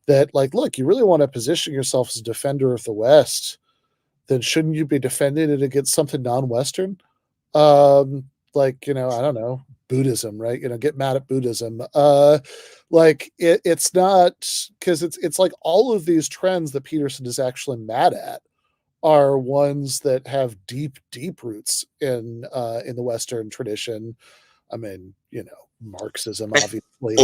That like, look, you really want to position yourself as a defender of the West, then shouldn't you be defending it against something non-Western? Like, I don't know, Buddhism, right? Get mad at Buddhism. Like it's not, because it's like all of these trends that Peterson is actually mad at are ones that have deep roots in the Western tradition. I mean, Marxism, obviously.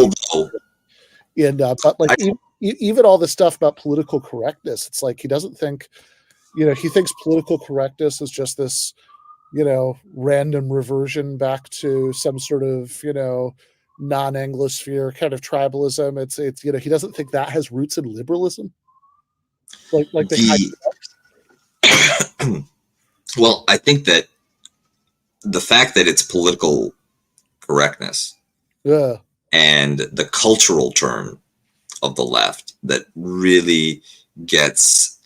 But like even all the stuff about political correctness, it's like he doesn't think, he thinks political correctness is just this, random reversion back to some sort of, non-Anglosphere kind of tribalism. It's he doesn't think that has roots in liberalism. Like well, I think that the fact that it's political correctness and the cultural term of the left that really gets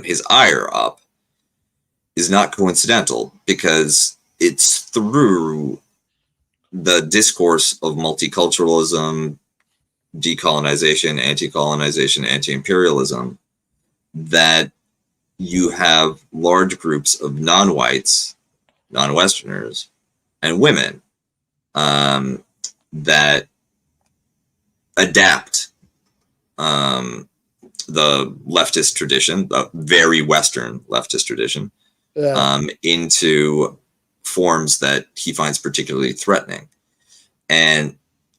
his ire up is not coincidental, because it's through the discourse of multiculturalism, decolonization, anti-colonization, anti-imperialism, that you have large groups of non-whites, non-Westerners, and women that adapt the leftist tradition, the very Western leftist tradition, into forms that he finds particularly threatening. And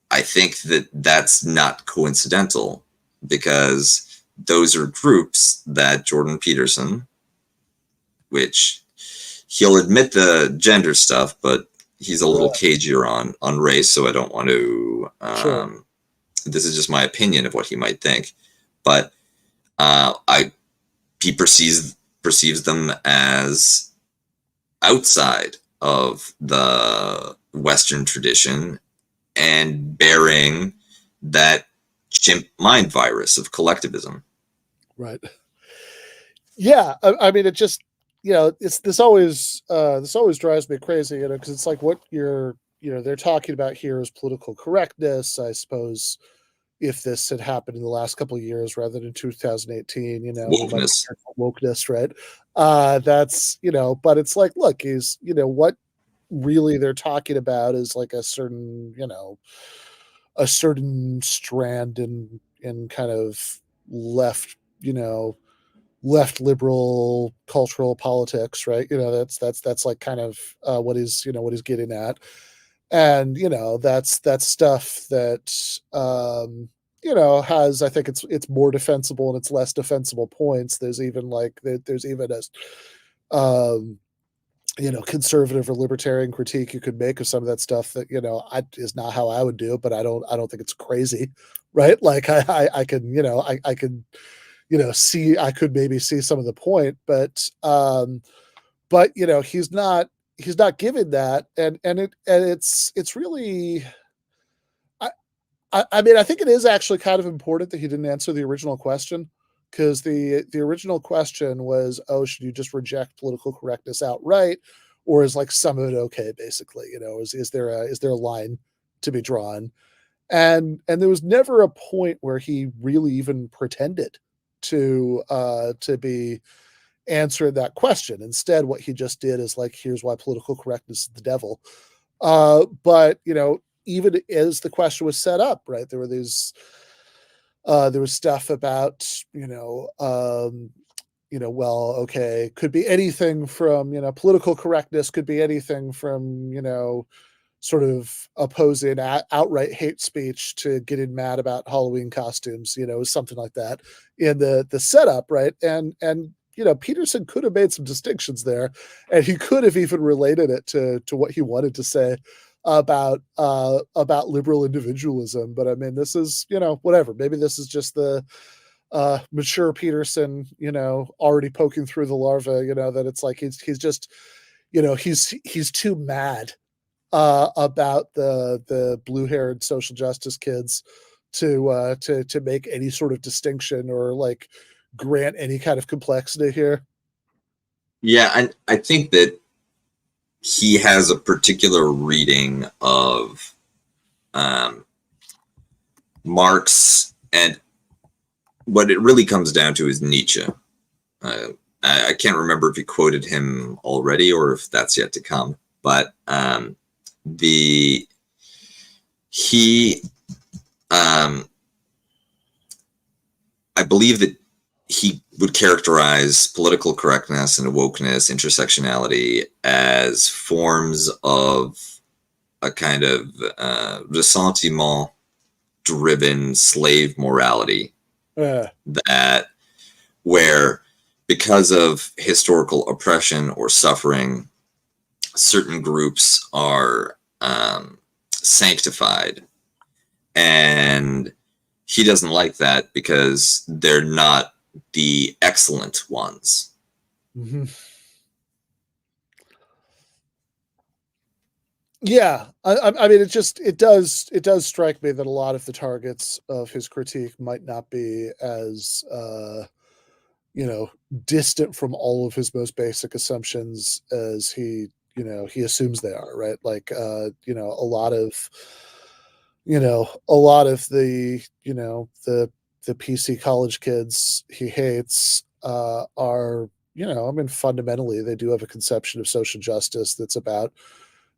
I think that that's not coincidental, because those are groups that Jordan Peterson, which he'll admit the gender stuff, but he's a little cagier on race, so I don't want to Sure. This is just my opinion of what he might think, but he perceives them as outside of the Western tradition and bearing that chimp mind virus of collectivism. Right. Yeah. I mean, it just, this always drives me crazy, because it's like what they're talking about here is political correctness. I suppose if this had happened in the last couple of years rather than 2018, wokeness, right? That's, but it's like, look, he's, what really they're talking about is like a certain strand in kind of left liberal cultural politics, right? That's like kind of what he's getting at. And that's stuff that has, I think it's more defensible and it's less defensible points. There's even a conservative or libertarian critique you could make of some of that stuff that is not how I would do it, but I don't think it's crazy, right? Like I can I could see, I could maybe see some of the point, but he's not giving that, and it's really, I mean, I think it is actually kind of important that he didn't answer the original question, because the original question was, oh, should you just reject political correctness outright, or is like some of it okay? Basically, is there a line to be drawn? And there was never a point where he really even pretended to be answering that question. Instead, what he just did is like, here's why political correctness is the devil. But even as the question was set up, right, there was stuff about well, okay, could be anything from political correctness, could be anything from sort of opposing outright hate speech to getting mad about Halloween costumes, something like that in the setup, right? And Peterson could have made some distinctions there, and he could have even related it to what he wanted to say. about liberal individualism. But I mean, this is, whatever. Maybe this is just the mature Peterson, already poking through the larva, that it's like he's just, he's too mad about the blue-haired social justice kids to make any sort of distinction or like grant any kind of complexity here. Yeah, I think that he has a particular reading of Marx, and what it really comes down to is Nietzsche. I can't remember if he quoted him already or if that's yet to come, but I believe that he would characterize political correctness and wokeness, intersectionality as forms of a kind of ressentiment-driven slave morality. That where, because of historical oppression or suffering, certain groups are sanctified, and he doesn't like that because they're not the excellent ones. Mm-hmm. Yeah, I mean, it does strike me that a lot of the targets of his critique might not be as distant from all of his most basic assumptions as he assumes they are, right? Like a lot of the the PC college kids he hates are, I mean, fundamentally they do have a conception of social justice that's about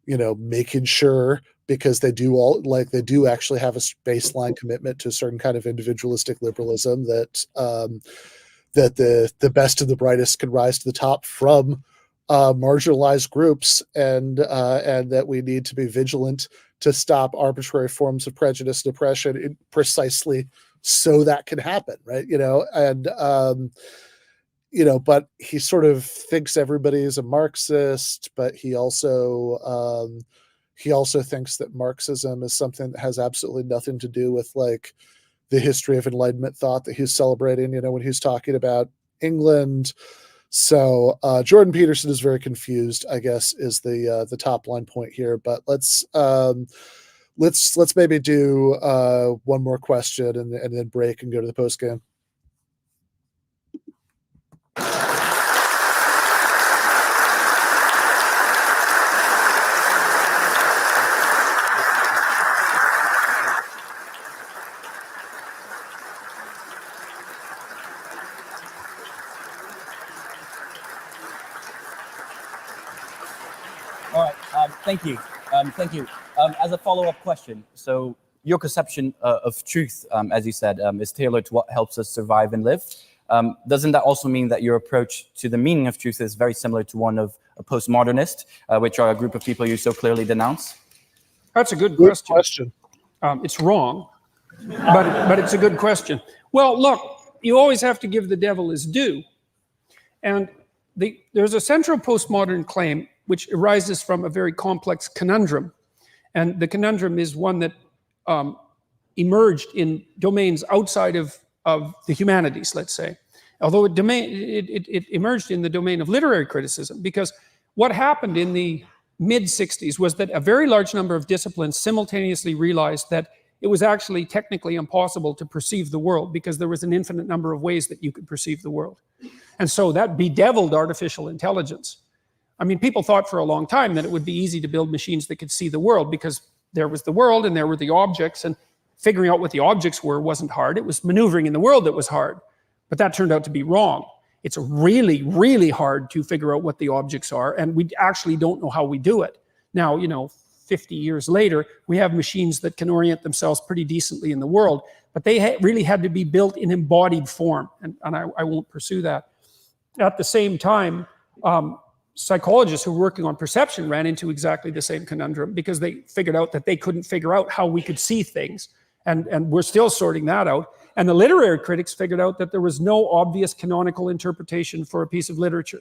making sure, because they do actually have a baseline commitment to a certain kind of individualistic liberalism, that that the best and the brightest can rise to the top from marginalized groups, and that we need to be vigilant to stop arbitrary forms of prejudice and oppression precisely so that can happen, right? But he sort of thinks everybody is a Marxist, but he also thinks that Marxism is something that has absolutely nothing to do with like the history of Enlightenment thought that he's celebrating, when he's talking about England. So Jordan Peterson is very confused, I guess, is the top line point here. But let's maybe do one more question and then break and go to the post game. All right, thank you. As a follow-up question, so your conception of truth, as you said, is tailored to what helps us survive and live. Doesn't that also mean that your approach to the meaning of truth is very similar to one of a postmodernist, which are a group of people you so clearly denounce? That's a good question. It's wrong, but it's a good question. Well, look, you always have to give the devil his due. And there's a central postmodern claim which arises from a very complex conundrum. And the conundrum is one that emerged in domains outside of the humanities, let's say. Although it emerged in the domain of literary criticism, because what happened in the mid-60s was that a very large number of disciplines simultaneously realized that it was actually technically impossible to perceive the world because there was an infinite number of ways that you could perceive the world. And so that bedeviled artificial intelligence. I mean, people thought for a long time that it would be easy to build machines that could see the world because there was the world and there were the objects, and figuring out what the objects were wasn't hard. It was maneuvering in the world that was hard. But that turned out to be wrong. It's really, really hard to figure out what the objects are, and we actually don't know how we do it. Now, 50 years later, we have machines that can orient themselves pretty decently in the world, but they really had to be built in embodied form, and I won't pursue that. At the same time, psychologists who were working on perception ran into exactly the same conundrum because they figured out that they couldn't figure out how we could see things. And we're still sorting that out. And the literary critics figured out that there was no obvious canonical interpretation for a piece of literature.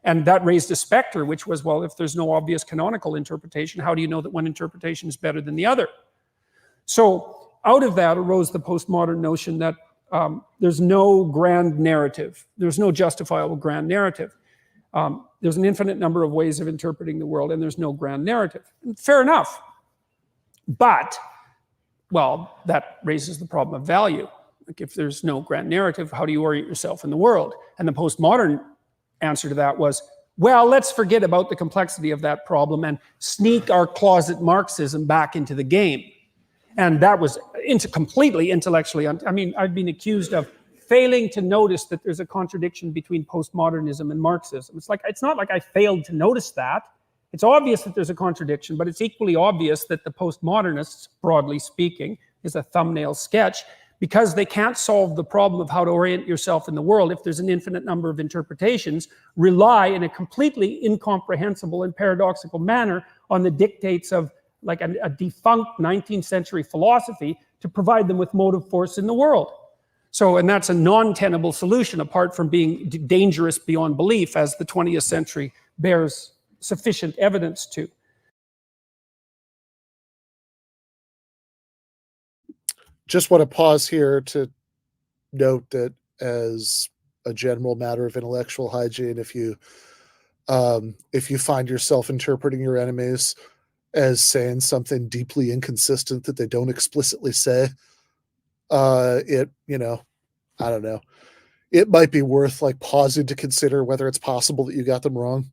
And that raised a specter, which was, well, if there's no obvious canonical interpretation, how do you know that one interpretation is better than the other? So out of that arose the postmodern notion that there's no grand narrative. There's no justifiable grand narrative. There's an infinite number of ways of interpreting the world, and there's no grand narrative. And fair enough. But, well, that raises the problem of value. Like, if there's no grand narrative, how do you orient yourself in the world? And the postmodern answer to that was, well, let's forget about the complexity of that problem and sneak our closet Marxism back into the game. And that was completely intellectually, I mean, I've been accused of failing to notice that there's a contradiction between postmodernism and Marxism. It's not like I failed to notice that. It's obvious that there's a contradiction, but it's equally obvious that the postmodernists, broadly speaking, is a thumbnail sketch, because they can't solve the problem of how to orient yourself in the world if there's an infinite number of interpretations, rely in a completely incomprehensible and paradoxical manner on the dictates of like a defunct 19th century philosophy to provide them with motive force in the world. So, and that's a non-tenable solution apart from being dangerous beyond belief, as the 20th century bears sufficient evidence to. Just want to pause here to note that as a general matter of intellectual hygiene, if you find yourself interpreting your enemies as saying something deeply inconsistent that they don't explicitly say, I don't know, it might be worth like pausing to consider whether it's possible that you got them wrong.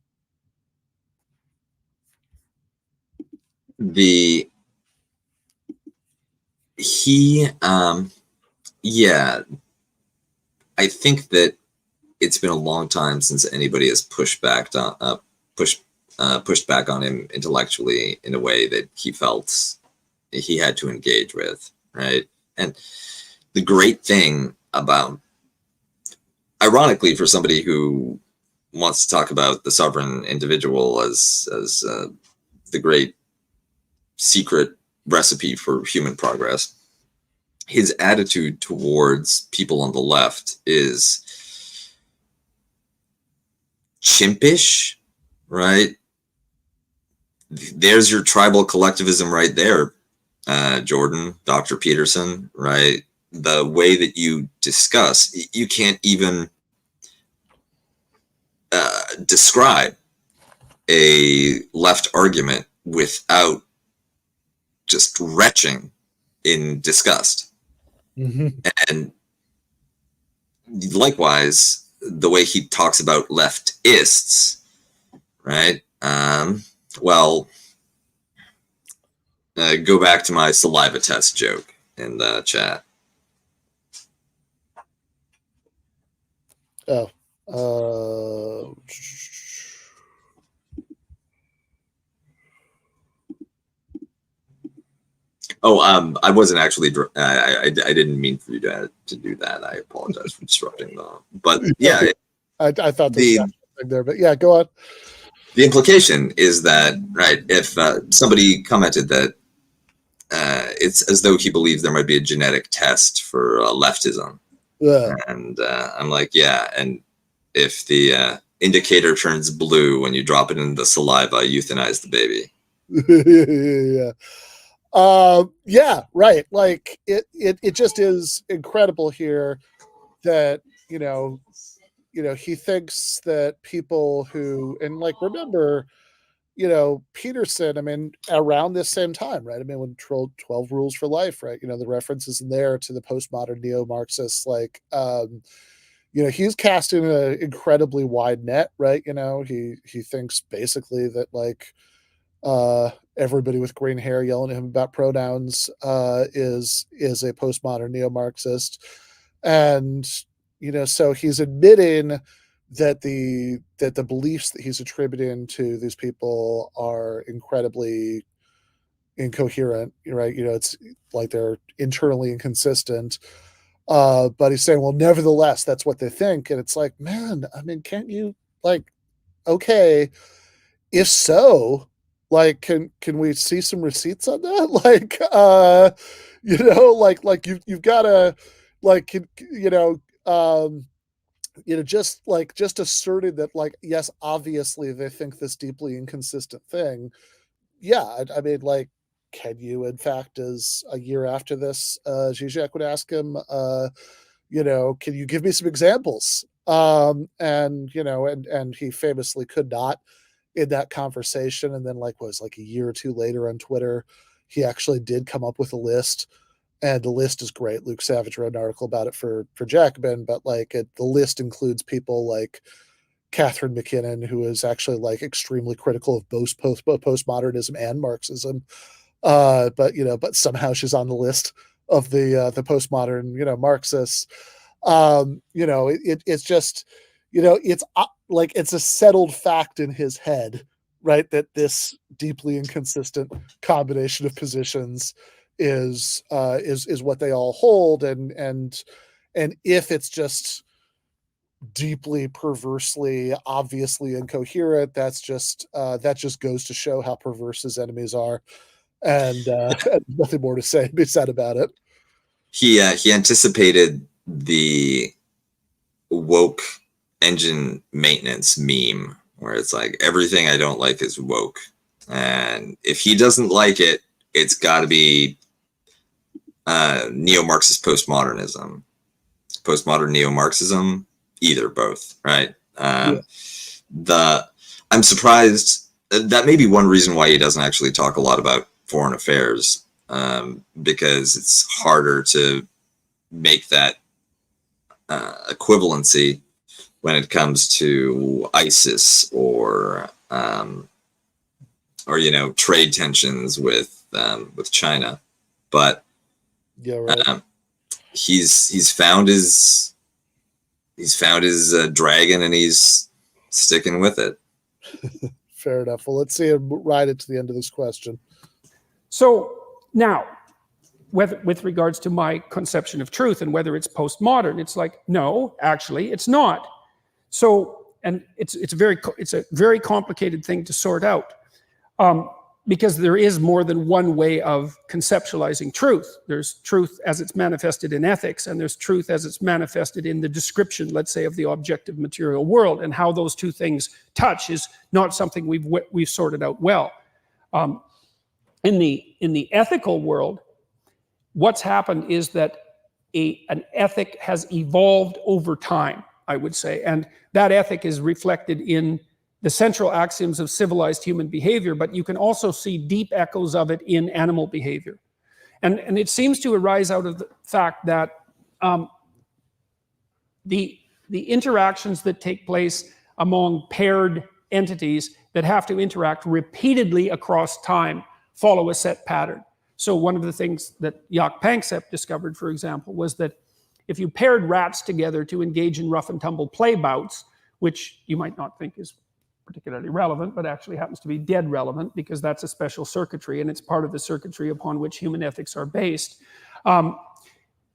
I think that it's been a long time since anybody has pushed back on him intellectually in a way that he felt he had to engage with, right? And the great thing about, ironically, for somebody who wants to talk about the sovereign individual as the great secret recipe for human progress, his attitude towards people on the left is chimpish, right? There's your tribal collectivism right there, Jordan, Dr. Peterson, right? The way that you discuss, you can't even describe a left argument without just retching in disgust. Mm-hmm. And likewise, the way he talks about leftists, right? Go back to my saliva test joke in the chat. I wasn't actually. I didn't mean for you to do that. I apologize for disrupting them. But yeah, I thought there was something there, but yeah, go on. The implication is that, right, if somebody commented that it's as though he believes there might be a genetic test for leftism, and I'm like, yeah, and if the indicator turns blue when you drop it in the saliva, euthanize the baby. Yeah. Yeah, right. Like it just is incredible here that, he thinks that people who, and like, remember, Peterson, I mean, around this same time, right? I mean, when 12 Rules for Life, right? The references in there to the postmodern neo-Marxists, like, he's casting an incredibly wide net, right? He thinks basically that like, everybody with green hair yelling at him about pronouns is a postmodern neo-Marxist, and so he's admitting that the beliefs that he's attributing to these people are incredibly incoherent, right? It's like they're internally inconsistent, but he's saying, well, nevertheless, that's what they think, and it's like, man, I mean, can't you, like, okay, if so, like, can we see some receipts on that? Like, like you've got to, like, just asserting that, like, yes, obviously they think this deeply inconsistent thing. Yeah, I mean, like, can you, in fact, as a year after this, Zizek would ask him, can you give me some examples? And he famously could not in that conversation. And then, like, a year or two later on Twitter, he actually did come up with a list. And the list is great. Luke Savage wrote an article about it for Jacobin, but the list includes people like Catherine McKinnon, who is actually like extremely critical of both postmodernism and Marxism. But somehow she's on the list of the postmodern, Marxists. It's just, it's it's a settled fact in his head, right, that this deeply inconsistent combination of positions is what they all hold, and if it's just deeply, perversely, obviously incoherent, that just goes to show how perverse his enemies are, and nothing more to be said about it. He anticipated the woke engine maintenance meme, where it's like, everything I don't like is woke, and if he doesn't like it, it's got to be neo-Marxist postmodernism, postmodern neo-Marxism, either, both, right? I'm surprised that may be one reason why he doesn't actually talk a lot about foreign affairs, because it's harder to make that equivalency when it comes to ISIS or trade tensions with China. But yeah, right. He's found his dragon, and he's sticking with it. Fair enough. Well, let's see him ride it to the end of this question. So now, with regards to my conception of truth and whether it's postmodern, it's like, no, actually, it's not. So, and it's a very complicated thing to sort out, because there is more than one way of conceptualizing truth. There's truth as it's manifested in ethics, and there's truth as it's manifested in the description, let's say, of the objective material world, and how those two things touch is not something we've sorted out well. In the ethical world, what's happened is that an ethic has evolved over time, I would say, and that ethic is reflected in the central axioms of civilized human behavior, but you can also see deep echoes of it in animal behavior. And it seems to arise out of the fact that the interactions that take place among paired entities that have to interact repeatedly across time follow a set pattern. So one of the things that Jaak Panksepp discovered, for example, was that if you paired rats together to engage in rough and tumble play bouts, which you might not think is particularly relevant, but actually happens to be dead relevant, because that's a special circuitry, and it's part of the circuitry upon which human ethics are based.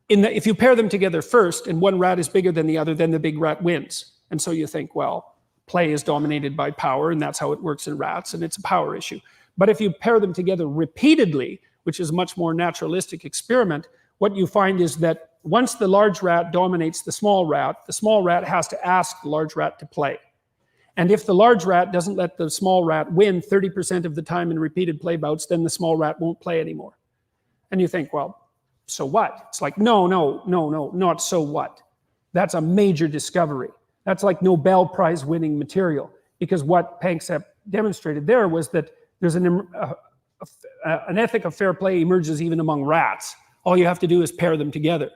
If you pair them together first, and one rat is bigger than the other, then the big rat wins. And so you think, well, play is dominated by power, and that's how it works in rats, and it's a power issue. But if you pair them together repeatedly, which is a much more naturalistic experiment, what you find is that once the large rat dominates the small rat has to ask the large rat to play. And if the large rat doesn't let the small rat win 30% of the time in repeated play bouts, then the small rat won't play anymore. And you think, well, so what? It's like, no, not so what. That's a major discovery. That's like Nobel Prize winning material, because what Panksepp demonstrated there was that there's an ethic of fair play emerges even among rats. All you have to do is pair them together.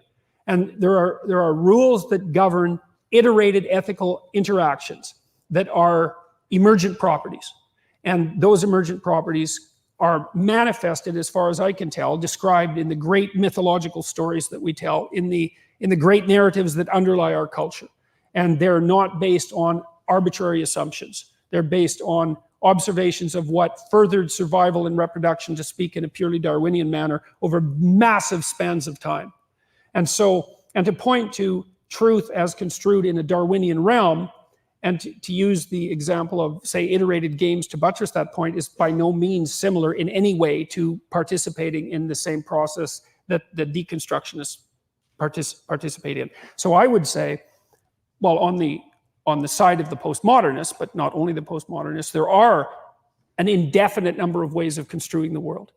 And there are rules that govern iterated ethical interactions that are emergent properties. And those emergent properties are manifested, as far as I can tell, described in the great mythological stories that we tell, in the great narratives that underlie our culture. And they're not based on arbitrary assumptions. They're based on observations of what furthered survival and reproduction, to speak in a purely Darwinian manner, over massive spans of time. And to point to truth as construed in a Darwinian realm, and to use the example of, say, iterated games to buttress that point, is by no means similar in any way to participating in the same process that the deconstructionists participate in. So I would say well, on the side of the postmodernists, but not only the postmodernists, there are an indefinite number of ways of construing the world.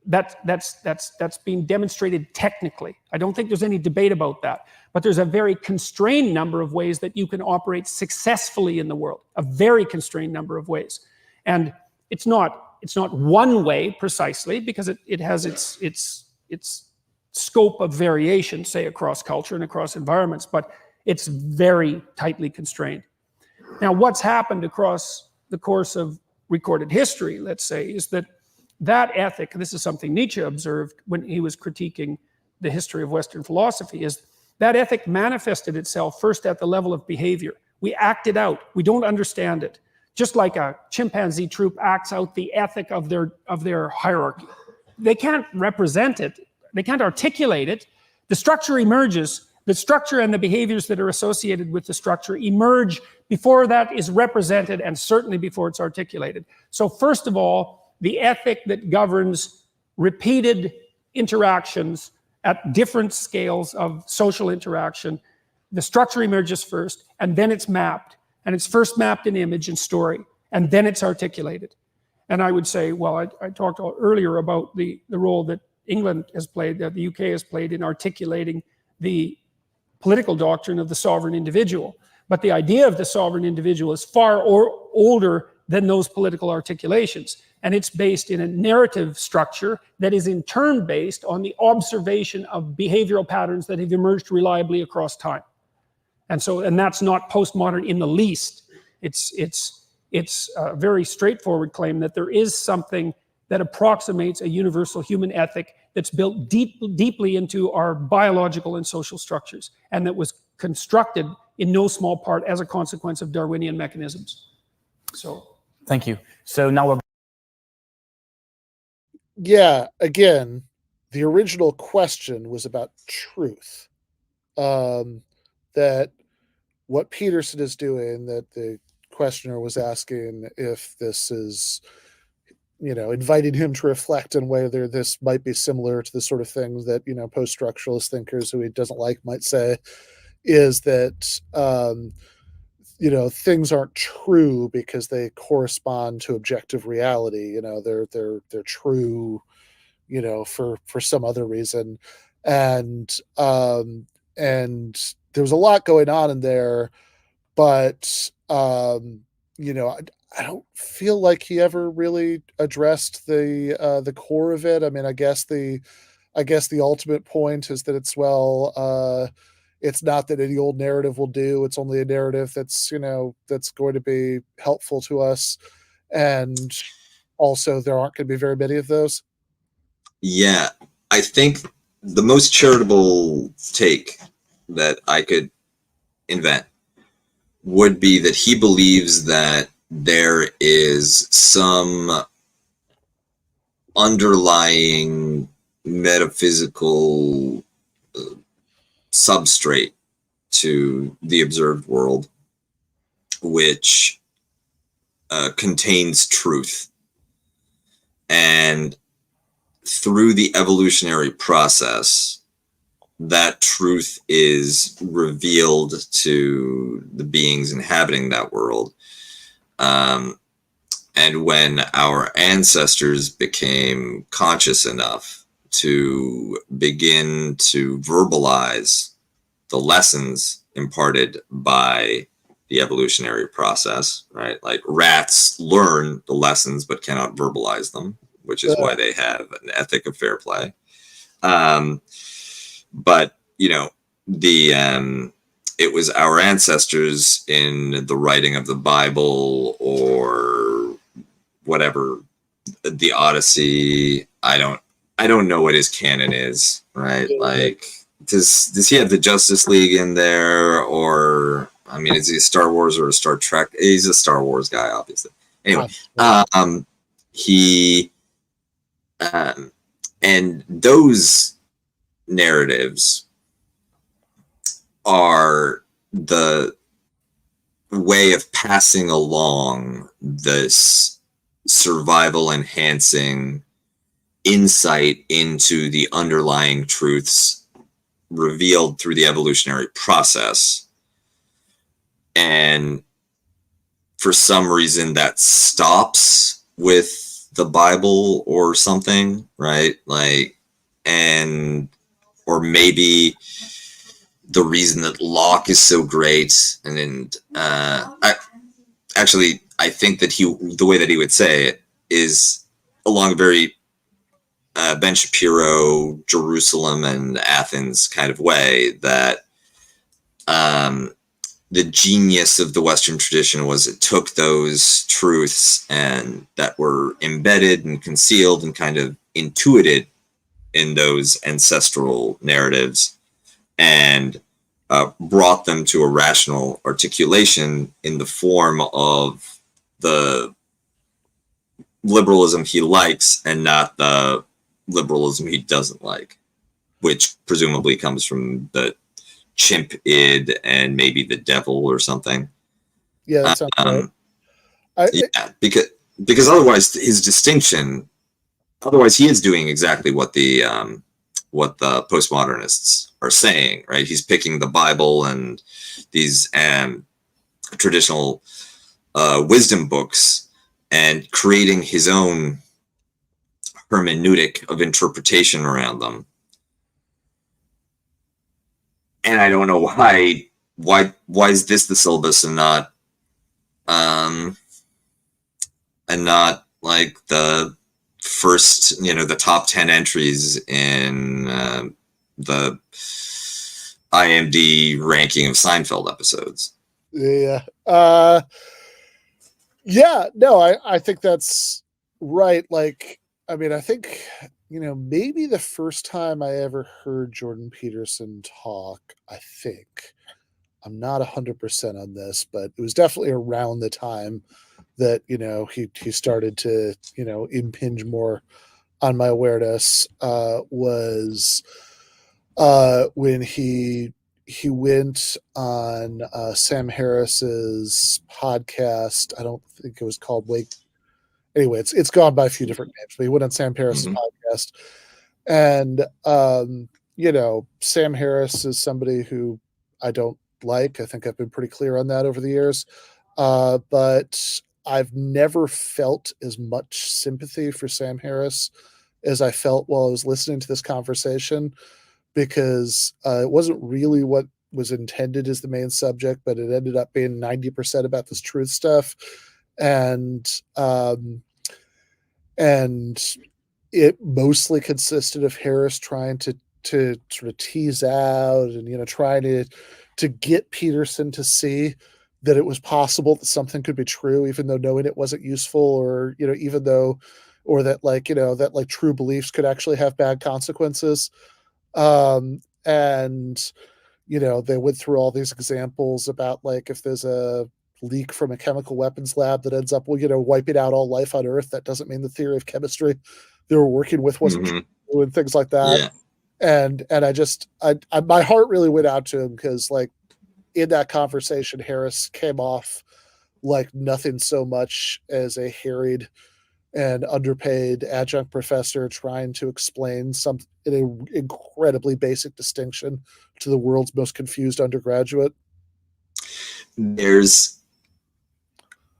That's being demonstrated technically. I don't think there's any debate about that. But there's a very constrained number of ways that you can operate successfully in the world. A very constrained number of ways. And it's not one way precisely, because it has its scope of variation, say, across culture and across environments, but it's very tightly constrained. Now, what's happened across the course of recorded history, let's say, is that ethic, and this is something Nietzsche observed when he was critiquing the history of Western philosophy, is that ethic manifested itself first at the level of behavior. We act it out. We don't understand it. Just like a chimpanzee troop acts out the ethic of their hierarchy. They can't represent it. They can't articulate it. The structure emerges. The structure and the behaviors that are associated with the structure emerge before that is represented, and certainly before it's articulated. So first of all, the ethic that governs repeated interactions at different scales of social interaction, the structure emerges first, and then it's mapped. And it's first mapped in image and story, and then it's articulated. And I would say, well, I talked earlier about the role that England has played, that the UK has played in articulating the political doctrine of the sovereign individual. But the idea of the sovereign individual is far older than those political articulations. And it's based in a narrative structure that is in turn based on the observation of behavioral patterns that have emerged reliably across time. And that's not postmodern in the least. It's a very straightforward claim that there is something that approximates a universal human ethic that's built deeply into our biological and social structures, and that was constructed in no small part as a consequence of Darwinian mechanisms. So, thank you. So now we're... Yeah, again, the original question was about truth. That what Peterson is doing, that the questioner was asking if this is, inviting him to reflect on whether this might be similar to the sort of things that, post-structuralist thinkers who he doesn't like might say, is that, things aren't true because they correspond to objective reality. They're true, for some other reason. And there was a lot going on in there, but, I don't feel like he ever really addressed the core of it. I mean, I guess the ultimate point is that it's not that any old narrative will do. It's only a narrative that's going to be helpful to us. And also there aren't going to be very many of those. Yeah, I think the most charitable take that I could invent would be that he believes that there is some underlying metaphysical substrate to the observed world, which contains truth. And through the evolutionary process, that truth is revealed to the beings inhabiting that world. And when our ancestors became conscious enough to begin to verbalize the lessons imparted by the evolutionary process, right? Like rats learn the lessons but cannot verbalize them, which is why they have an ethic of fair play. But it was our ancestors in the writing of the Bible or whatever, the Odyssey. I don't know what his canon is, right? Like, does he have the Justice League in there, or I mean, is he a Star Wars or a Star Trek? He's a Star Wars guy, obviously. Anyway, and those narratives are the way of passing along this survival enhancing insight into the underlying truths revealed through the evolutionary process and for some reason that stops with the Bible or something, right? Like, and or maybe the reason that Locke is so great, and I think that the way that he would say it is along a very Ben Shapiro, Jerusalem and Athens kind of way, that the genius of the Western tradition was it took those truths and that were embedded and concealed and kind of intuited in those ancestral narratives and brought them to a rational articulation in the form of the liberalism he likes and not the liberalism he doesn't like, which presumably comes from the chimp id and maybe the devil or something. Yeah, that sounds right. Yeah, because otherwise his distinction, otherwise he is doing exactly what the postmodernists are saying, right? He's picking the Bible and these traditional wisdom books and creating his own hermeneutic of interpretation around them. And I don't know why is this the syllabus and not like the first, the top 10 entries in the IMD ranking of Seinfeld episodes. Yeah. Yeah, no, I think that's right. Like, I mean, I think, maybe the first time I ever heard Jordan Peterson talk, I'm not 100% on this, but it was definitely around the time that, he started to, impinge more on my awareness, was when he went on Sam Harris's podcast. I don't think it was called Wake. Anyway, it's gone by a few different names, but he went on Sam Harris's podcast. And, Sam Harris is somebody who I don't like. I think I've been pretty clear on that over the years. But I've never felt as much sympathy for Sam Harris as I felt while I was listening to this conversation, because it wasn't really what was intended as the main subject, but it ended up being 90% about this truth stuff. And it mostly consisted of Harris trying to sort of tease out and, trying to get Peterson to see that it was possible that something could be true, even though knowing it wasn't useful, or, even though, or that that true beliefs could actually have bad consequences. And, they went through all these examples about, like, if there's a leak from a chemical weapons lab that ends up, wiping out all life on Earth, that doesn't mean the theory of chemistry they were working with wasn't true, and things like that. Yeah. And I my heart really went out to him, because, like, in that conversation, Harris came off like nothing so much as a harried and underpaid adjunct professor trying to explain an incredibly basic distinction to the world's most confused undergraduate.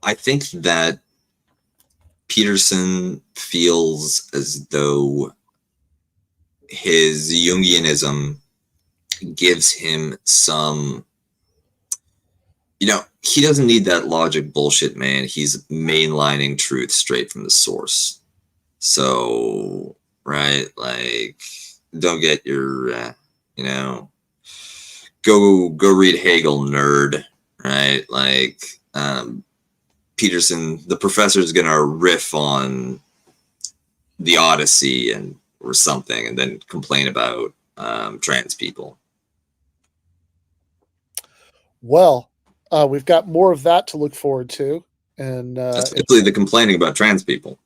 I think that Peterson feels as though his Jungianism gives him some, he doesn't need that logic bullshit, man. He's mainlining truth straight from the source. So, right, like, don't get your, go read Hegel, nerd, right? Like, Peterson, the professor, is going to riff on the Odyssey or something, and then complain about trans people. Well, we've got more of that to look forward to, and especially the complaining about trans people.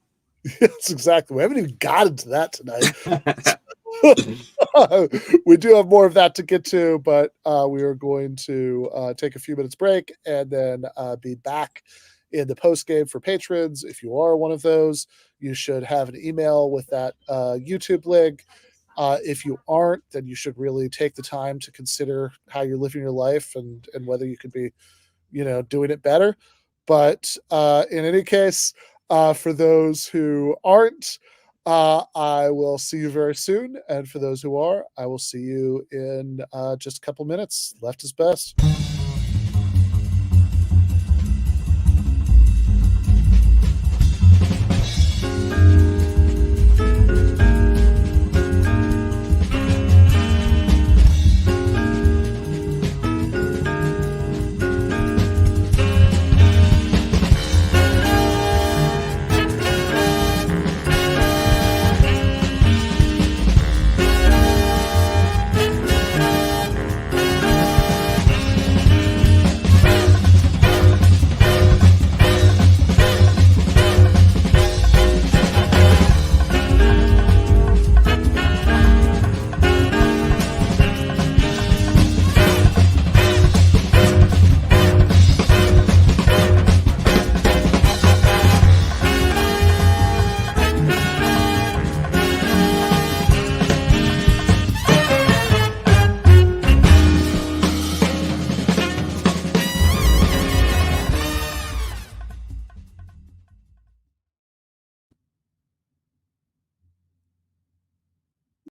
That's exactly. We haven't even got into that tonight. We do have more of that to get to, but we are going to take a few minutes break and then be back in the post game for patrons. If you are one of those, you should have an email with that YouTube link. If you aren't, then you should really take the time to consider how you're living your life and whether you could be doing it better. But in any case, for those who aren't, I will see you very soon. And for those who are, I will see you in just a couple minutes. Left is best.